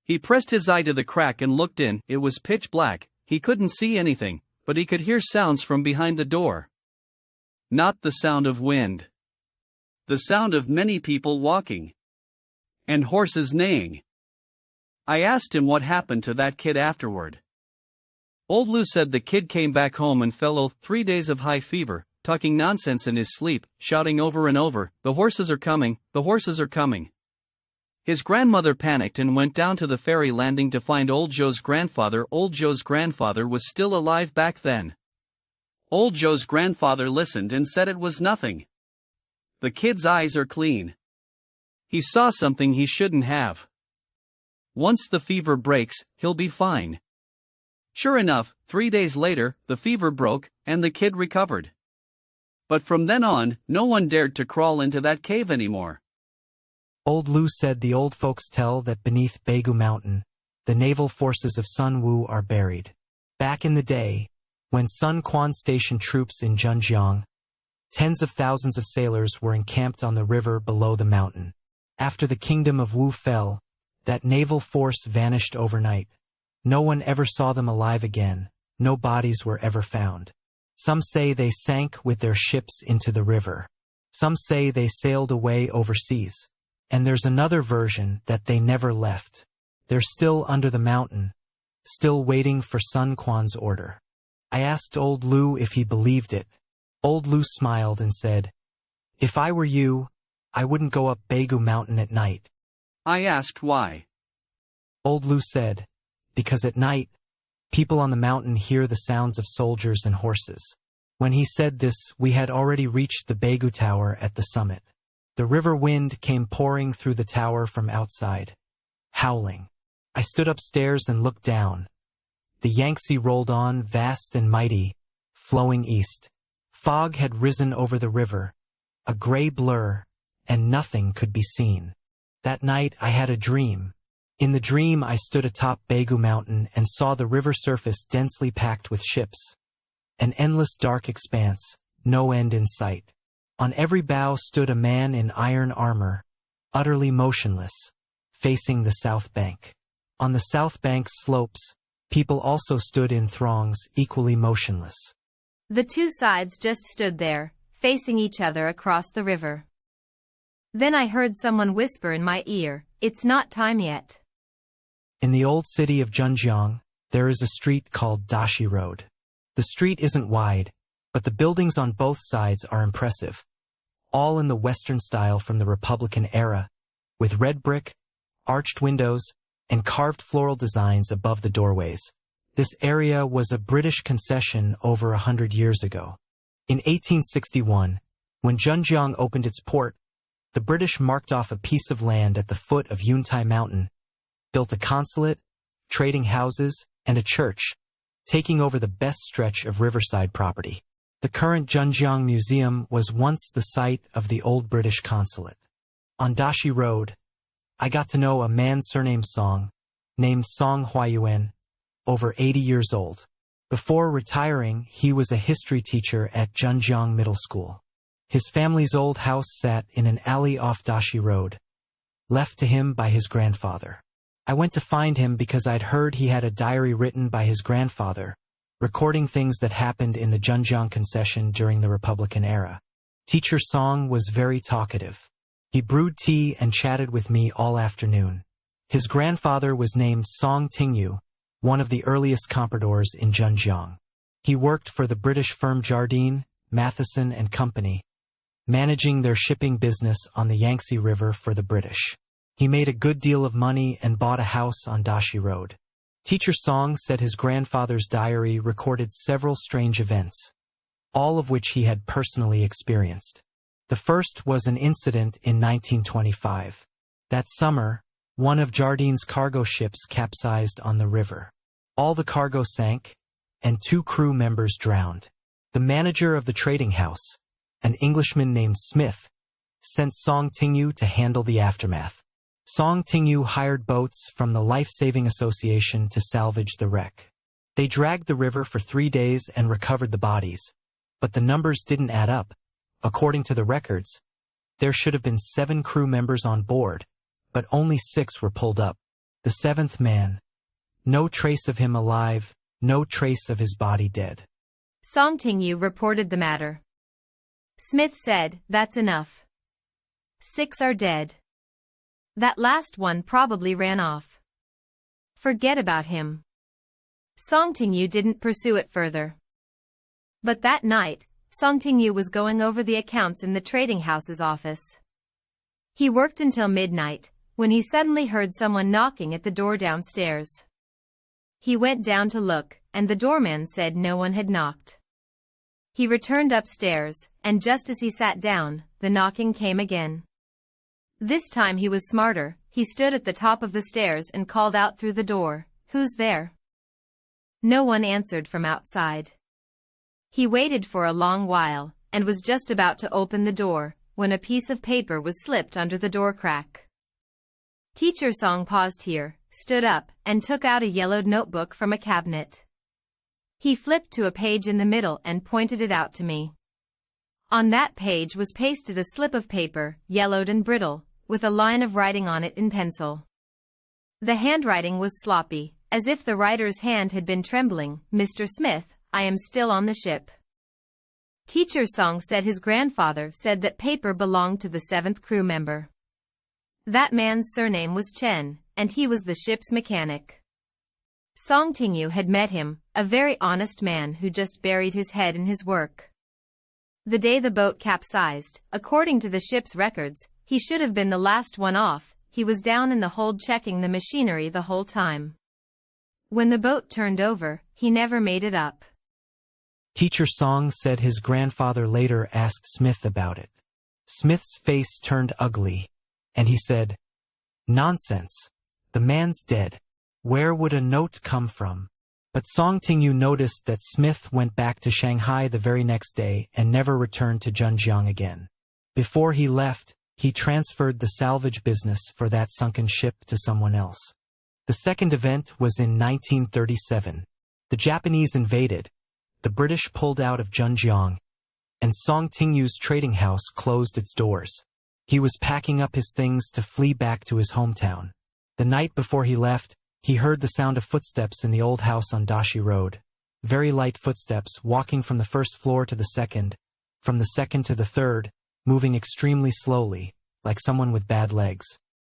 He pressed his eye to the crack and looked in. It was pitch black, he couldn't see anything, but he could hear sounds from behind the door. Not the sound of wind. The sound of many people walking. And horses neighing. I asked him what happened to that kid afterward. Old Lu said the kid came back home and fell ill, 3 days of high fever, talking nonsense in his sleep, shouting over and over, "The horses are coming, the horses are coming." His grandmother panicked and went down to the ferry landing to find Old Zhou's grandfather. Old Zhou's grandfather was still alive back then. Old Zhou's grandfather listened and said it was nothing. The kid's eyes are clean. He saw something he shouldn't have. Once the fever breaks, he'll be fine. Sure enough, 3 days later, the fever broke, and the kid recovered. But from then on, no one dared to crawl into that cave anymore. Old Lu said the old folks tell that beneath Beigu Mountain, the naval forces of Sun Wu are buried. Back in the day, when Sun Quan stationed troops in Zhenjiang, tens of thousands of sailors were encamped on the river below the mountain. After the kingdom of Wu fell, that naval force vanished overnight. No one ever saw them alive again, no bodies were ever found. Some say they sank with their ships into the river. Some say they sailed away overseas. And there's another version that they never left. They're still under the mountain, still waiting for Sun Quan's order. I asked Old Lu if he believed it. Old Lu smiled and said, "If I were you, I wouldn't go up Beigu Mountain at night." I asked why. Old Lu said, "Because at night, people on the mountain hear the sounds of soldiers and horses." When he said this, we had already reached the Beigu Tower at the summit. The river wind came pouring through the tower from outside, howling. I stood upstairs and looked down. The Yangtze rolled on, vast and mighty, flowing east. Fog had risen over the river, a gray blur, and nothing could be seen. That night I had a dream. In the dream I stood atop Begu Mountain and saw the river surface densely packed with ships. An endless dark expanse, no end in sight. On every bow stood a man in iron armor, utterly motionless, facing the south bank. On the south bank's slopes, people also stood in throngs, equally motionless. The two sides just stood there, facing each other across the river. Then I heard someone whisper in my ear, "It's not time yet." In the old city of Zhenjiang, there is a street called Dashi Road. The street isn't wide, but the buildings on both sides are impressive. All in the Western style from the Republican era, with red brick, arched windows, and carved floral designs above the doorways. This area was a British concession over 100 years ago. In 1861, when Zhenjiang opened its port, the British marked off a piece of land at the foot of Yangtze Mountain, built a consulate, trading houses, and a church, taking over the best stretch of riverside property. The current Zhenjiang Museum was once the site of the old British consulate. On Dashi Road, I got to know a man surnamed Song, named Song Huayuan, over 80 years old. Before retiring, he was a history teacher at Zhenjiang Middle School. His family's old house sat in an alley off Dashi Road, left to him by his grandfather. I went to find him because I'd heard he had a diary written by his grandfather, recording things that happened in the Zhenjiang concession during the Republican era. Teacher Song was very talkative. He brewed tea and chatted with me all afternoon. His grandfather was named Song Tingyu, one of the earliest compradors in Zhenjiang. He worked for the British firm Jardine, Matheson and Company, managing their shipping business on the Yangtze River for the British. He made a good deal of money and bought a house on Dashi Road. Teacher Song said his grandfather's diary recorded several strange events, all of which he had personally experienced. The first was an incident in 1925. That summer, one of Jardine's cargo ships capsized on the river. All the cargo sank, and 2 crew members drowned. The manager of the trading house, an Englishman named Smith, sent Song Tingyu to handle the aftermath. Song Tingyu hired boats from the Life-Saving Association to salvage the wreck. They dragged the river for 3 days and recovered the bodies, but the numbers didn't add up. According to the records, there should have been 7 crew members on board, but only 6 were pulled up. The 7th man, no trace of him alive, no trace of his body dead. Song Tingyu reported the matter. Smith said, "That's enough. 6 are dead. That last one probably ran off. Forget about him." Song Tingyu didn't pursue it further. But that night, Song Tingyu was going over the accounts in the trading house's office. He worked until midnight, when he suddenly heard someone knocking at the door downstairs. He went down to look, and the doorman said no one had knocked. He returned upstairs, and just as he sat down, the knocking came again. This time he was smarter. He stood at the top of the stairs and called out through the door, "Who's there?" No one answered from outside. He waited for a long while, and was just about to open the door, when a piece of paper was slipped under the door crack. Teacher Song paused here, stood up, and took out a yellowed notebook from a cabinet. He flipped to a page in the middle and pointed it out to me. On that page was pasted a slip of paper, yellowed and brittle, with a line of writing on it in pencil. The handwriting was sloppy, as if the writer's hand had been trembling. "Mr. Smith, I am still on the ship." Teacher Song said his grandfather said that paper belonged to the 7th crew member. That man's surname was Chen, and he was the ship's mechanic. Song Tingyu had met him, a very honest man who just buried his head in his work. The day the boat capsized, according to the ship's records, he should have been the last one off. He was down in the hold checking the machinery the whole time. When the boat turned over, he never made it up. Teacher Song said his grandfather later asked Smith about it. Smith's face turned ugly, and he said, "Nonsense. The man's dead. Where would a note come from?" But Song Tingyu noticed that Smith went back to Shanghai the very next day and never returned to Zhenjiang again. Before he left, he transferred the salvage business for that sunken ship to someone else. The second event was in 1937. The Japanese invaded, the British pulled out of Zhenjiang, and Song Tingyu's trading house closed its doors. He was packing up his things to flee back to his hometown. The night before he left, he heard the sound of footsteps in the old house on Dashi Road. Very light footsteps, walking from the first floor to the second, from the second to the third, moving extremely slowly, like someone with bad legs.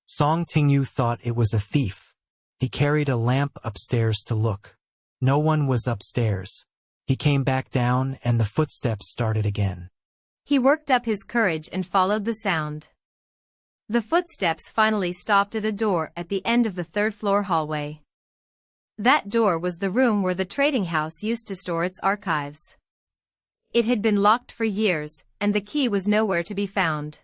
Song Tingyu thought it was a thief. He carried a lamp upstairs to look. No one was upstairs. He came back down and the footsteps started again. He worked up his courage and followed the sound. The footsteps finally stopped at a door at the end of the third-floor hallway. That door was the room where the trading house used to store its archives. It had been locked for years, and the key was nowhere to be found.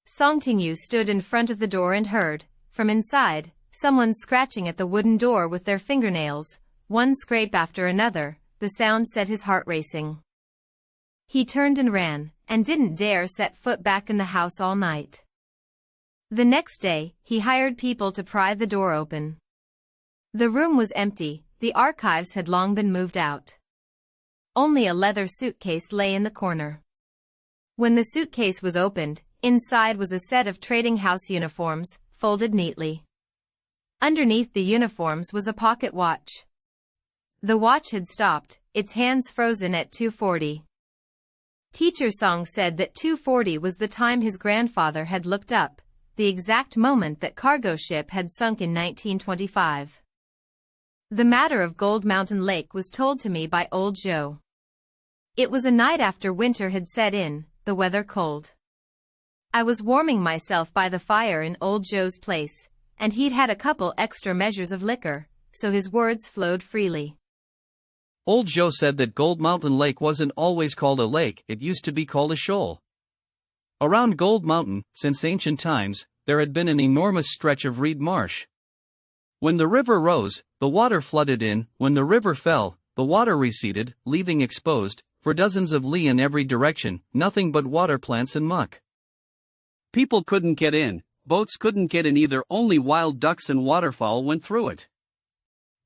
Song Tingyu stood in front of the door and heard, from inside, someone scratching at the wooden door with their fingernails, one scrape after another. The sound set his heart racing. He turned and ran, and didn't dare set foot back in the house all night. The next day, he hired people to pry the door open. The room was empty, the archives had long been moved out. Only a leather suitcase lay in the corner. When the suitcase was opened, inside was a set of trading house uniforms, folded neatly. Underneath the uniforms was a pocket watch. The watch had stopped, its hands frozen at 2:40. Teacher Song said that 2:40 was the time his grandfather had looked up, the exact moment that cargo ship had sunk in 1925. The matter of Gold Mountain Lake was told to me by Old Zhou. It was a night after winter had set in, the weather cold. I was warming myself by the fire in Old Zhou's place, and he'd had a couple extra measures of liquor, so his words flowed freely. Old Zhou said that Gold Mountain Lake wasn't always called a lake, it used to be called a shoal. Around Gold Mountain, since ancient times, there had been an enormous stretch of reed marsh. When the river rose, the water flooded in, when the river fell, the water receded, leaving exposed, for dozens of li in every direction, nothing but water plants and muck. People couldn't get in, boats couldn't get in either, only wild ducks and waterfowl went through it.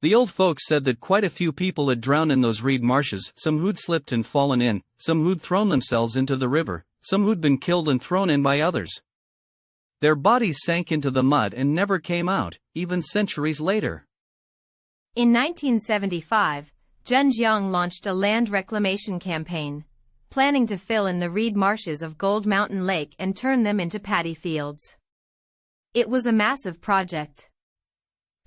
The old folks said that quite a few people had drowned in those reed marshes, some who'd slipped and fallen in, some who'd thrown themselves into the river, some who'd been killed and thrown in by others. Their bodies sank into the mud and never came out, even centuries later. In 1975, Zhenjiang launched a land reclamation campaign, planning to fill in the reed marshes of Gold Mountain Lake and turn them into paddy fields. It was a massive project.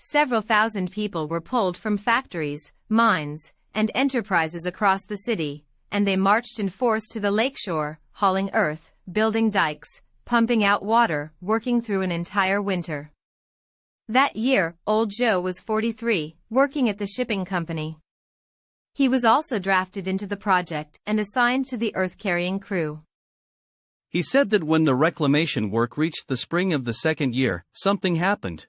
Several thousand people were pulled from factories, mines, and enterprises across the city, and they marched in force to the lakeshore, hauling earth, building dikes, pumping out water, working through an entire winter. That year, Old Zhou was 43, working at the shipping company. He was also drafted into the project and assigned to the earth-carrying crew. He said that when the reclamation work reached the spring of the second year, something happened.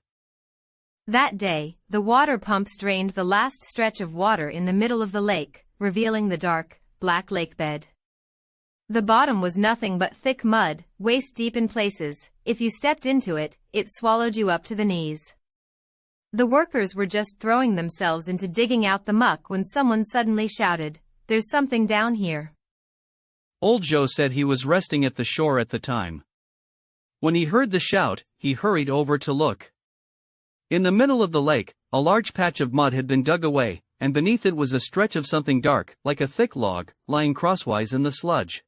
That day, the water pumps drained the last stretch of water in the middle of the lake, revealing the dark, black lake bed. The bottom was nothing but thick mud, waist-deep in places. If you stepped into it, it swallowed you up to the knees. The workers were just throwing themselves into digging out the muck when someone suddenly shouted, "There's something down here." Old Zhou said he was resting at the shore at the time. When he heard the shout, he hurried over to look. In the middle of the lake, a large patch of mud had been dug away, and beneath it was a stretch of something dark, like a thick log, lying crosswise in the sludge.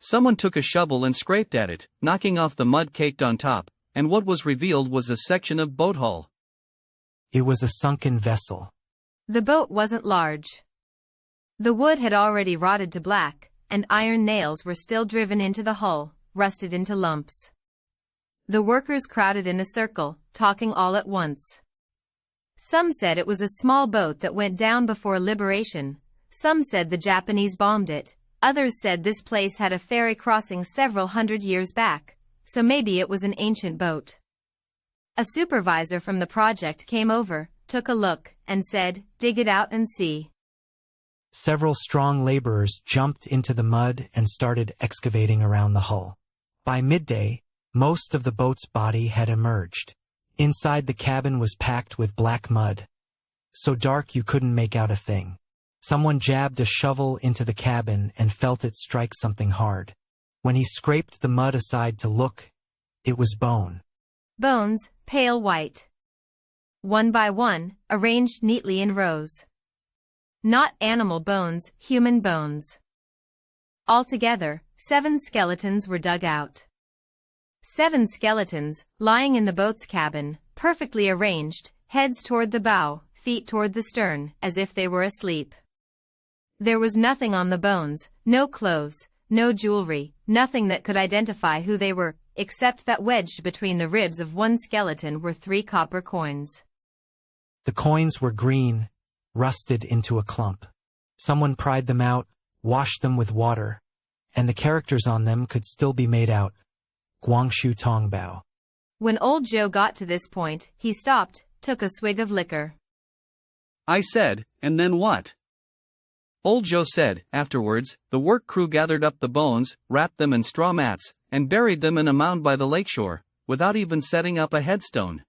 Someone took a shovel and scraped at it, knocking off the mud caked on top, and what was revealed was a section of boat hull. It was a sunken vessel. The boat wasn't large. The wood had already rotted to black, and iron nails were still driven into the hull, rusted into lumps. The workers crowded in a circle, talking all at once. Some said it was a small boat that went down before liberation, some said the Japanese bombed it, Others said this place had a ferry crossing several hundred years back, so maybe it was an ancient boat. A supervisor from the project came over, took a look, and said, "Dig it out and see." Several strong laborers jumped into the mud and started excavating around the hull. By midday, most of the boat's body had emerged. Inside the cabin was packed with black mud, so dark you couldn't make out a thing. Someone jabbed a shovel into the cabin and felt it strike something hard. When he scraped the mud aside to look, it was bone. Bones, pale white. One by one, arranged neatly in rows. Not animal bones, human bones. Altogether, 7 skeletons were dug out. 7 skeletons, lying in the boat's cabin, perfectly arranged, heads toward the bow, feet toward the stern, as if they were asleep. There was nothing on the bones, no clothes, no jewelry, nothing that could identify who they were, except that wedged between the ribs of one skeleton were 3 copper coins. The coins were green, rusted into a clump. Someone pried them out, washed them with water, and the characters on them could still be made out. Guangshu Tongbao. When Old Zhou got to this point, he stopped, took a swig of liquor. I said, "And then what?" Old Zhou said, "Afterwards, the work crew gathered up the bones, wrapped them in straw mats, and buried them in a mound by the lakeshore, without even setting up a headstone.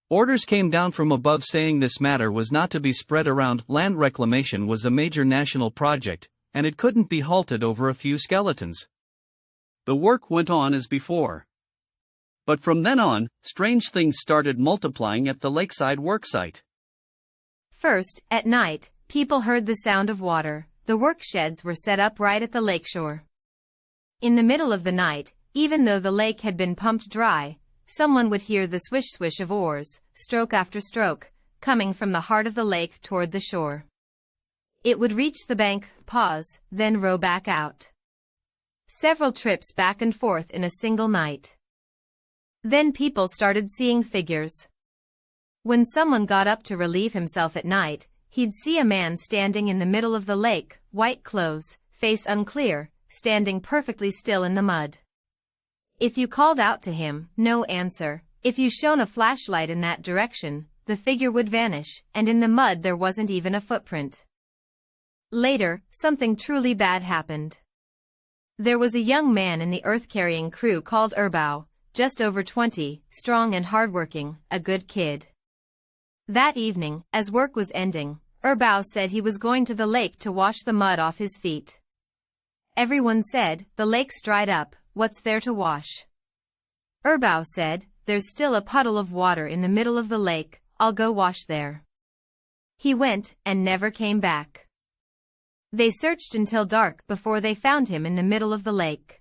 Orders came down from above saying this matter was not to be spread around. Land reclamation was a major national project, and it couldn't be halted over a few skeletons." The work went on as before. But from then on, strange things started multiplying at the lakeside worksite. First, at night, people heard the sound of water. The work sheds were set up right at the lakeshore. In the middle of the night, even though the lake had been pumped dry, someone would hear the swish-swish of oars, stroke after stroke, coming from the heart of the lake toward the shore. It would reach the bank, pause, then row back out. Several trips back and forth in a single night. Then people started seeing figures. When someone got up to relieve himself at night, he'd see a man standing in the middle of the lake, white clothes, face unclear, standing perfectly still in the mud. If you called out to him, no answer. If you shone a flashlight in that direction, the figure would vanish, and in the mud there wasn't even a footprint. Later, something truly bad happened. There was a young man in the earth-carrying crew called Erbao, just over 20, strong and hardworking, a good kid. That evening, as work was ending, Erbao said he was going to the lake to wash the mud off his feet. Everyone said, "The lake's dried up, what's there to wash?" Erbao said, "There's still a puddle of water in the middle of the lake, I'll go wash there." He went, and never came back. They searched until dark before they found him in the middle of the lake.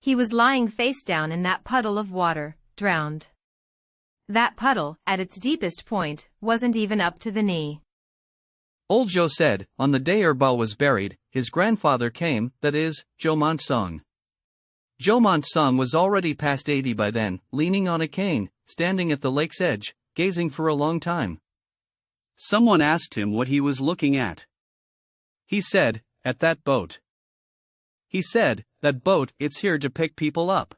He was lying face down in that puddle of water, drowned. That puddle, at its deepest point, wasn't even up to the knee. Old Zhou said, on the day Erbao was buried, his grandfather came, that is, Zhou Monsong. Zhou Monsong was already past 80 by then, leaning on a cane, standing at the lake's edge, gazing for a long time. Someone asked him what he was looking at. He said, "At that boat." He said, "That boat, it's here to pick people up."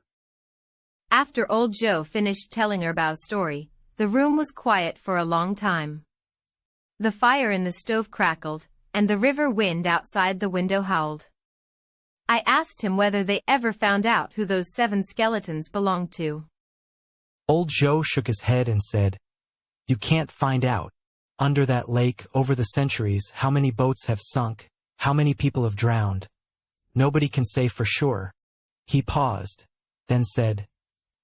After Old Zhou finished telling Erbao's story, the room was quiet for a long time. The fire in the stove crackled, and the river wind outside the window howled. I asked him whether they ever found out who those 7 skeletons belonged to. Old Zhou shook his head and said, "You can't find out. Under that lake, over the centuries, how many boats have sunk, how many people have drowned. Nobody can say for sure." He paused, then said,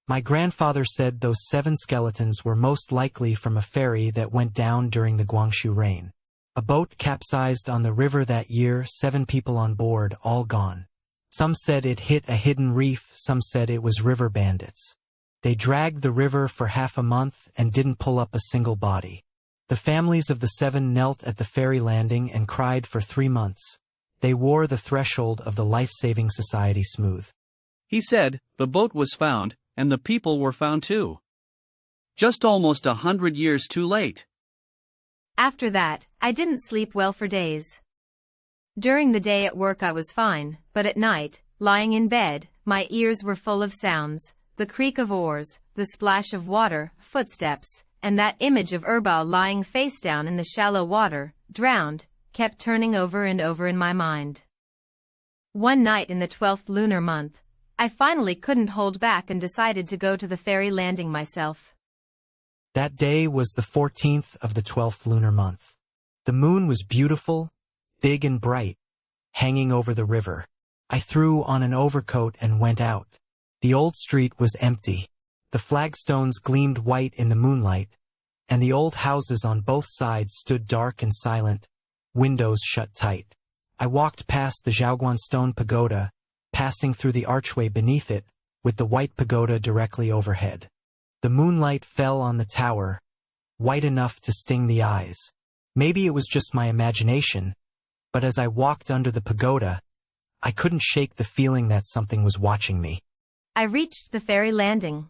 "My grandfather said those 7 skeletons were most likely from a ferry that went down during the Guangshu rain. A boat capsized on the river that year, 7 people on board, all gone. Some said it hit a hidden reef, some said it was river bandits. They dragged the river for half a month and didn't pull up a single body. The families of the 7 knelt at the ferry landing and cried for 3 months. They wore the threshold of the life-saving society smooth." He said, the boat was found, and the people were found too. Just almost 100 years too late. After that, I didn't sleep well for days. During the day at work I was fine, but at night, lying in bed, my ears were full of sounds, the creak of oars, the splash of water, footsteps, and that image of Erbao lying face down in the shallow water, drowned, kept turning over and over in my mind. One night in the 12th lunar month, I finally couldn't hold back and decided to go to the ferry landing myself. That day was the 14th of the 12th lunar month. The moon was beautiful, big and bright, hanging over the river. I threw on an overcoat and went out. The old street was empty. The flagstones gleamed white in the moonlight, and the old houses on both sides stood dark and silent, windows shut tight. I walked past the Zhaoguan stone pagoda, passing through the archway beneath it, with the white pagoda directly overhead. The moonlight fell on the tower, white enough to sting the eyes. Maybe it was just my imagination, but as I walked under the pagoda, I couldn't shake the feeling that something was watching me. I reached the ferry landing.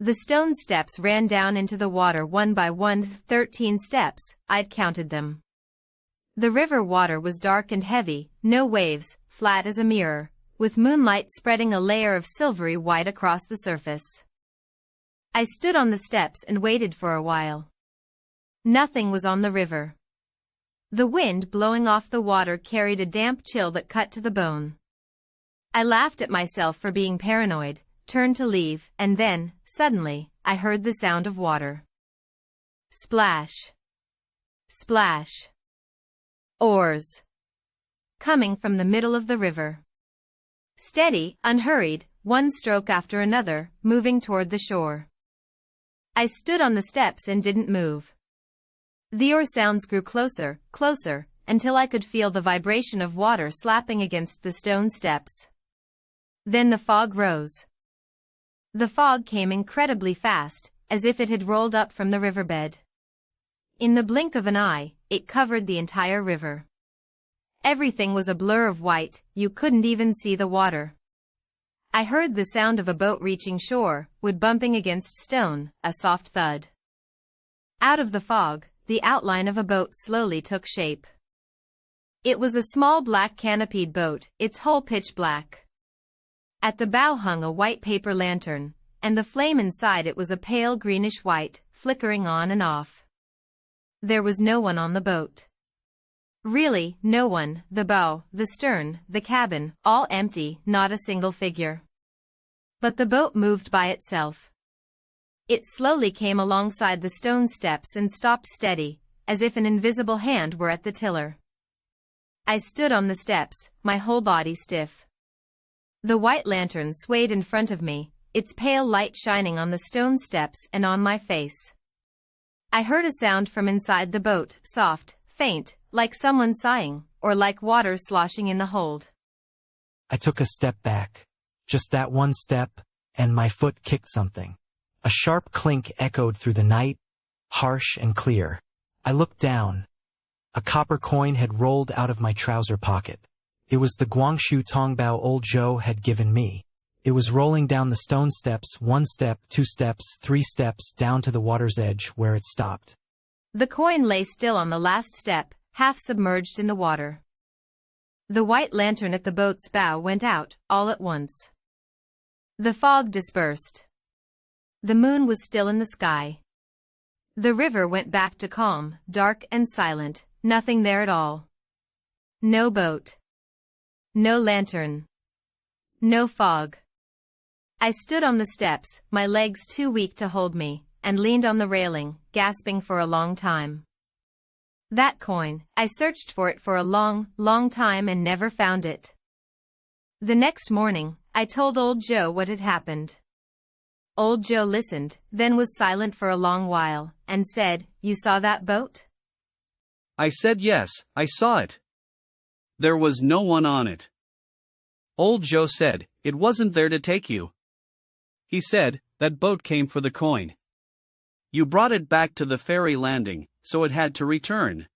The stone steps ran down into the water one by one, 13 steps, I'd counted them. The river water was dark and heavy, no waves, flat as a mirror, with moonlight spreading a layer of silvery white across the surface. I stood on the steps and waited for a while. Nothing was on the river. The wind blowing off the water carried a damp chill that cut to the bone. I laughed at myself for being paranoid, turned to leave, and then, suddenly, I heard the sound of water. Splash. Splash. Oars. Coming from the middle of the river. Steady, unhurried, one stroke after another, moving toward the shore. I stood on the steps and didn't move. The oar sounds grew closer, closer, until I could feel the vibration of water slapping against the stone steps. Then the fog rose. The fog came incredibly fast, as if it had rolled up from the riverbed. In the blink of an eye, it covered the entire river. Everything was a blur of white, you couldn't even see the water. I heard the sound of a boat reaching shore, wood bumping against stone, a soft thud. Out of the fog, the outline of a boat slowly took shape. It was a small black canopied boat, its hull pitch black. At the bow hung a white paper lantern, and the flame inside it was a pale greenish-white, flickering on and off. There was no one on the boat. Really, no one, the bow, the stern, the cabin, all empty, not a single figure. But the boat moved by itself. It slowly came alongside the stone steps and stopped steady, as if an invisible hand were at the tiller. I stood on the steps, my whole body stiff. The white lantern swayed in front of me, its pale light shining on the stone steps and on my face. I heard a sound from inside the boat, soft, faint, like someone sighing, or like water sloshing in the hold. I took a step back, just that one step, and my foot kicked something. A sharp clink echoed through the night, harsh and clear. I looked down. A copper coin had rolled out of my trouser pocket. It was the Guangxu Tongbao Old Zhou had given me. It was rolling down the stone steps, 1 step, 2 steps, 3 steps, down to the water's edge where it stopped. The coin lay still on the last step, half submerged in the water. The white lantern at the boat's bow went out, all at once. The fog dispersed. The moon was still in the sky. The river went back to calm, dark and silent, nothing there at all. No boat. No lantern. No fog. I stood on the steps, my legs too weak to hold me, and leaned on the railing, gasping for a long time. That coin, I searched for it for a long, long time and never found it. The next morning, I told Old Zhou what had happened. Old Zhou listened, then was silent for a long while, and said, "You saw that boat?" I said yes, I saw it. There was no one on it. Old Zhou said, it wasn't there to take you. He said, that boat came for the coin. You brought it back to the ferry landing, so it had to return.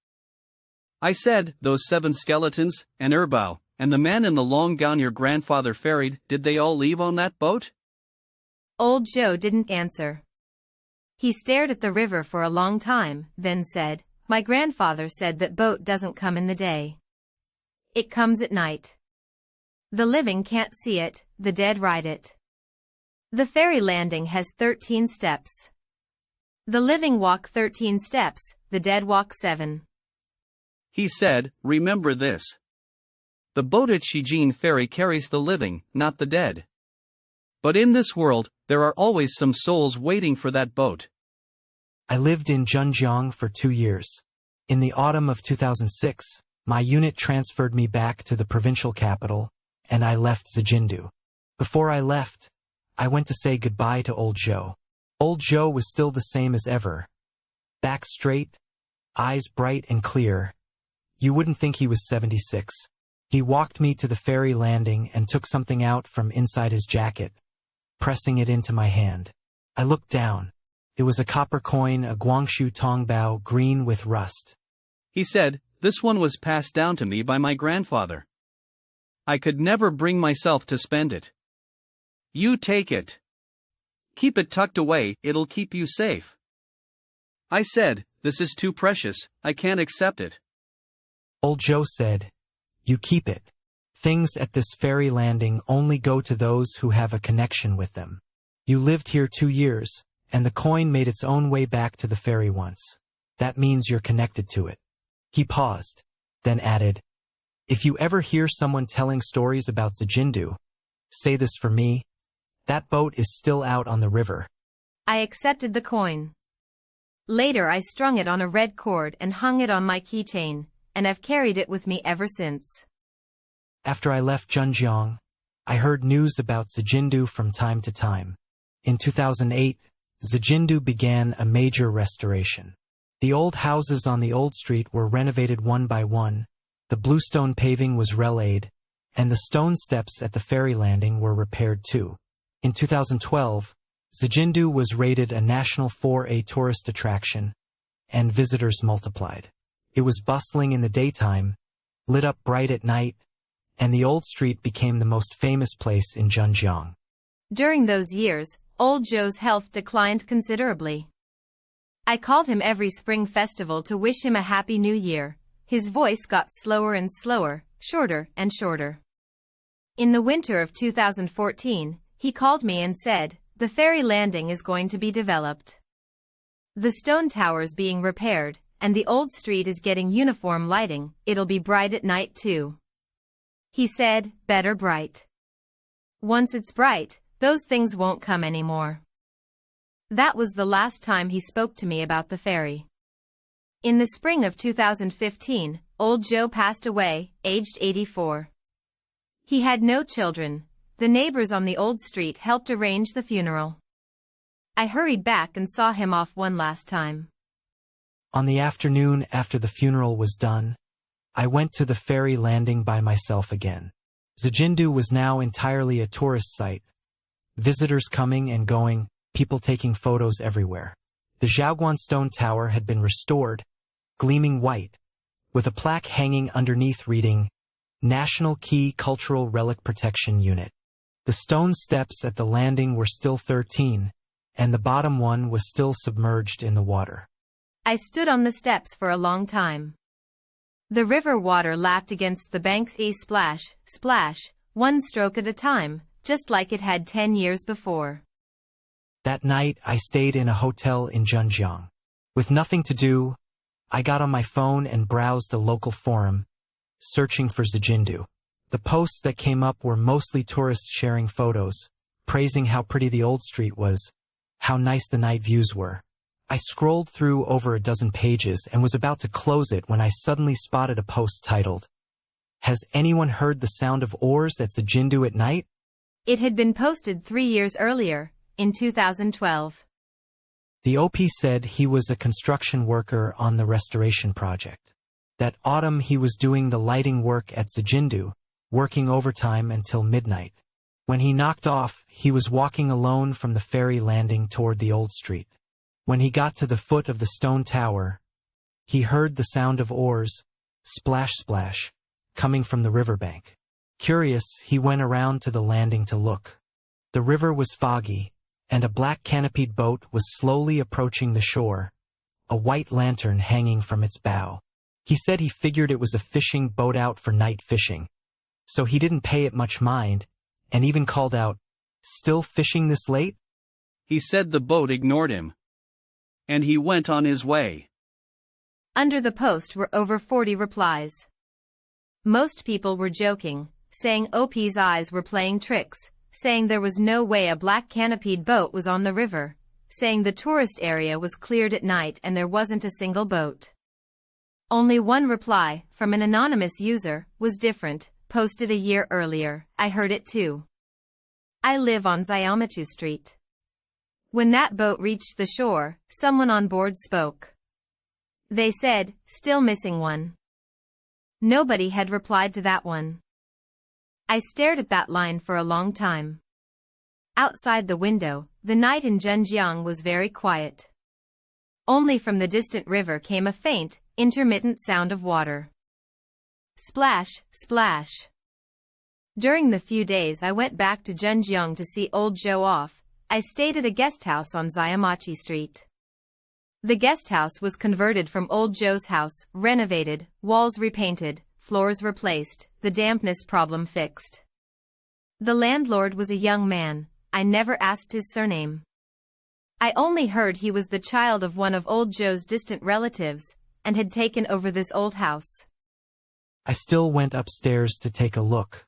I said, those 7 skeletons, and Erbao, and the man in the long gown your grandfather ferried, did they all leave on that boat? Old Zhou didn't answer. He stared at the river for a long time, then said, my grandfather said that boat doesn't come in the day. It comes at night. The living can't see it, the dead ride it. The ferry landing has 13 steps. The living walk 13 steps, the dead walk 7. He said, remember this. The boat at Xijin ferry carries the living, not the dead. But in this world, there are always some souls waiting for that boat. I lived in Zhenjiang for 2 years. In the autumn of 2006, my unit transferred me back to the provincial capital, and I left Xijindu. Before I left, I went to say goodbye to Old Zhou. Old Zhou was still the same as ever. Back straight, eyes bright and clear. You wouldn't think he was 76. He walked me to the ferry landing and took something out from inside his jacket, pressing it into my hand. I looked down. It was a copper coin, a Guangxu tongbao, green with rust. He said, this one was passed down to me by my grandfather. I could never bring myself to spend it. You take it. Keep it tucked away, it'll keep you safe. I said, this is too precious, I can't accept it. Old Zhou said, you keep it. Things at this ferry landing only go to those who have a connection with them. You lived here 2 years, and the coin made its own way back to the ferry once. That means you're connected to it. He paused, then added, if you ever hear someone telling stories about Xijindu, say this for me. That boat is still out on the river. I accepted the coin. Later I strung it on a red cord and hung it on my keychain, and I've carried it with me ever since. After I left Zhenjiang, I heard news about Xijindu from time to time. In 2008, Xijindu began a major restoration. The old houses on the old street were renovated one by one, the bluestone paving was relayed, and the stone steps at the ferry landing were repaired too. In 2012, Xijindu was rated a National 4A tourist attraction, and visitors multiplied. It was bustling in the daytime, lit up bright at night, and the old street became the most famous place in Zhenjiang. During those years, Old Zhou's health declined considerably. I called him every spring festival to wish him a happy new year. His voice got slower and slower, shorter and shorter. In the winter of 2014, he called me and said, the ferry landing is going to be developed. The stone tower's being repaired, and the old street is getting uniform lighting, it'll be bright at night too. He said, better bright. Once it's bright, those things won't come anymore. That was the last time he spoke to me about the ferry. In the spring of 2015, Old Zhou passed away, aged 84. He had no children. The neighbors on the old street helped arrange the funeral. I hurried back and saw him off one last time. On the afternoon after the funeral was done, I went to the ferry landing by myself again. Xijindu was now entirely a tourist site. Visitors coming and going, people taking photos everywhere. The Zhaoguan stone tower had been restored, gleaming white, with a plaque hanging underneath reading, National Key Cultural Relic Protection Unit. The stone steps at the landing were still 13, and the bottom one was still submerged in the water. I stood on the steps for a long time. The river water lapped against the bank, splash, splash, one stroke at a time, just like it had 10 years before. That night I stayed in a hotel in Zhenjiang. With nothing to do, I got on my phone and browsed a local forum, searching for Xijindu. The posts that came up were mostly tourists sharing photos, praising how pretty the old street was, how nice the night views were. I scrolled through over a dozen pages and was about to close it when I suddenly spotted a post titled, Has anyone heard the sound of oars at Xijindu at night? It had been posted 3 years earlier, in 2012. The OP said he was a construction worker on the restoration project. That autumn he was doing the lighting work at Xijindu, working overtime until midnight. When he knocked off, he was walking alone from the ferry landing toward the old street. When he got to the foot of the stone tower, he heard the sound of oars, splash splash, coming from the riverbank. Curious, he went around to the landing to look. The river was foggy, and a black canopied boat was slowly approaching the shore, a white lantern hanging from its bow. He said he figured it was a fishing boat out for night fishing, so he didn't pay it much mind, and even called out, "Still fishing this late?" He said the boat ignored him. And he went on his way. Under the post were over 40 replies. Most people were joking, saying OP's eyes were playing tricks, saying there was no way a black canopied boat was on the river, saying the tourist area was cleared at night and there wasn't a single boat. Only one reply, from an anonymous user, was different, posted a year earlier. I heard it too. I live on Xiaomatou Street. When that boat reached the shore, someone on board spoke. They said, "Still missing one." Nobody had replied to that one. I stared at that line for a long time. Outside the window, the night in Zhenjiang was very quiet. Only from the distant river came a faint, intermittent sound of water. Splash, splash. During the few days I went back to Zhenjiang to see Old Zhou off, I stayed at a guest house on Xiaomatou Street. The guest house was converted from Old Zhou's house, renovated, walls repainted, floors replaced, the dampness problem fixed. The landlord was a young man. I never asked his surname. I only heard he was the child of one of Old Zhou's distant relatives, and had taken over this old house. I still went upstairs to take a look.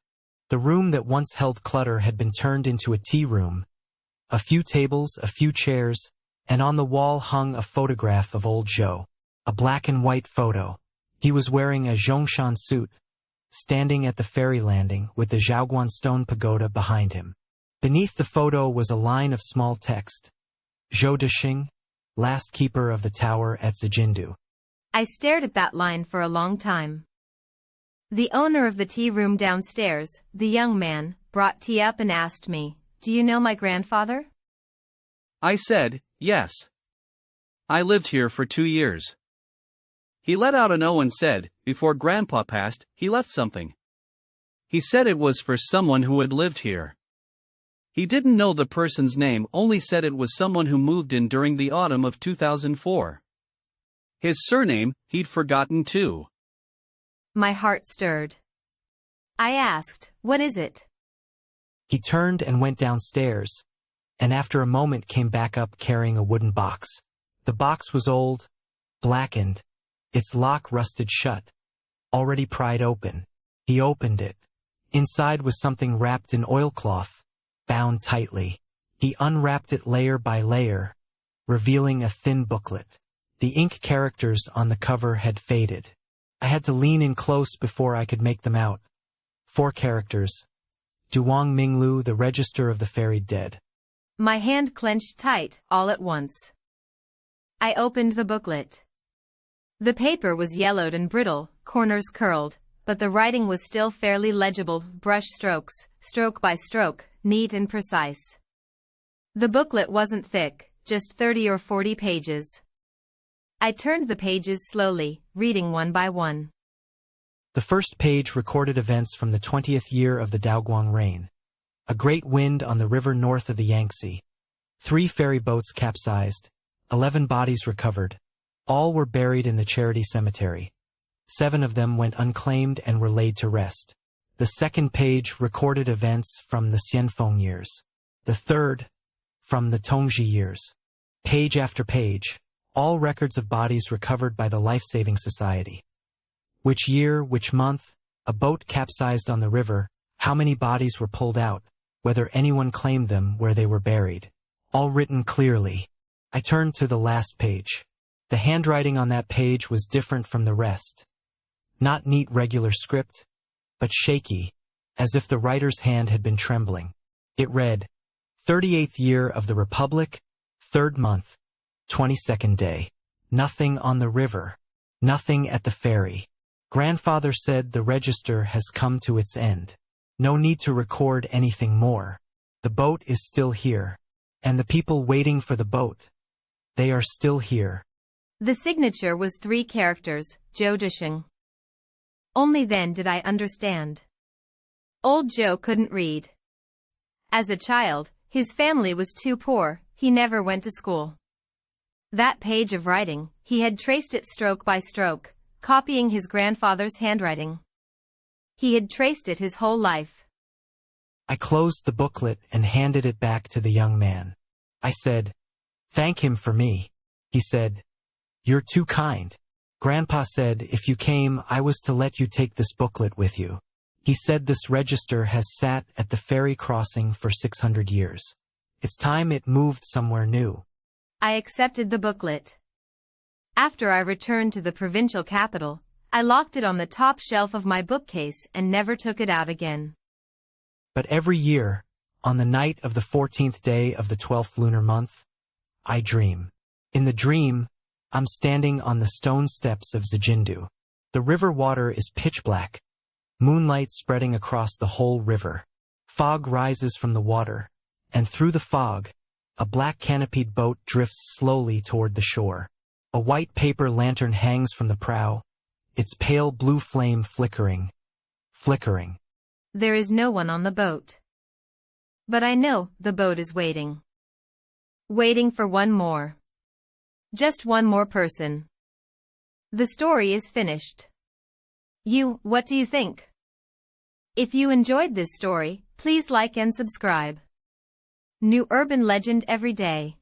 The room that once held clutter had been turned into a tea room. A few tables, a few chairs, and on the wall hung a photograph of Old Zhou. A black and white photo. He was wearing a Zhongshan suit, standing at the ferry landing with the Zhaoguan stone pagoda behind him. Beneath the photo was a line of small text. Zhou Desheng, last keeper of the tower at Xijindu. I stared at that line for a long time. The owner of the tea room downstairs, the young man, brought tea up and asked me, "Do you know my grandfather?" I said, "Yes. I lived here for 2 years." He let out an O and said, "Before Grandpa passed, he left something." He said it was for someone who had lived here. He didn't know the person's name, only said it was someone who moved in during the autumn of 2004. His surname, he'd forgotten too. My heart stirred. I asked, "What is it?" He turned and went downstairs, and after a moment came back up carrying a wooden box. The box was old, blackened, its lock rusted shut, already pried open. He opened it. Inside was something wrapped in oilcloth, bound tightly. He unwrapped it layer by layer, revealing a thin booklet. The ink characters on the cover had faded. I had to lean in close before I could make them out. 4 characters. Duwang Minglu, the register of the ferry dead. My hand clenched tight, all at once. I opened the booklet. The paper was yellowed and brittle, corners curled, but the writing was still fairly legible, brush strokes, stroke by stroke, neat and precise. The booklet wasn't thick, just 30 or 40 pages. I turned the pages slowly, reading one by one. The first page recorded events from the 20th year of the Daoguang reign. A great wind on the river north of the Yangtze. 3 ferry boats capsized. 11 bodies recovered. All were buried in the charity cemetery. 7 of them went unclaimed and were laid to rest. The second page recorded events from the Xianfeng years. The third, from the Tongji years. Page after page, all records of bodies recovered by the Life-Saving Society. Which year, which month, a boat capsized on the river, how many bodies were pulled out, whether anyone claimed them, where they were buried. All written clearly. I turned to the last page. The handwriting on that page was different from the rest. Not neat regular script, but shaky, as if the writer's hand had been trembling. It read, 38th year of the Republic, 3rd month, 22nd day. Nothing on the river. Nothing at the ferry. Grandfather said the register has come to its end. No need to record anything more. The boat is still here. And the people waiting for the boat. They are still here. The signature was 3 characters, Zhou Desheng. Only then did I understand. Old Zhou couldn't read. As a child, his family was too poor, he never went to school. That page of writing, he had traced it stroke by stroke, copying his grandfather's handwriting. He had traced it his whole life. I closed the booklet and handed it back to the young man. I said, "Thank him for me." He said, "You're too kind." Grandpa said if you came I was to let you take this booklet with you. He said this register has sat at the ferry crossing for 600 years. It's time it moved somewhere new. I accepted the booklet. After I returned to the provincial capital, I locked it on the top shelf of my bookcase and never took it out again. But every year, on the night of the 14th day of the 12th lunar month, I dream. In the dream, I'm standing on the stone steps of Xijindu. The river water is pitch black, moonlight spreading across the whole river. Fog rises from the water, and through the fog, a black canopied boat drifts slowly toward the shore. A white paper lantern hangs from the prow, its pale blue flame flickering. There is no one on the boat. But I know the boat is waiting. Waiting for one more. Just one more person. The story is finished. What do you think? If you enjoyed this story, please like and subscribe. New urban legend every day.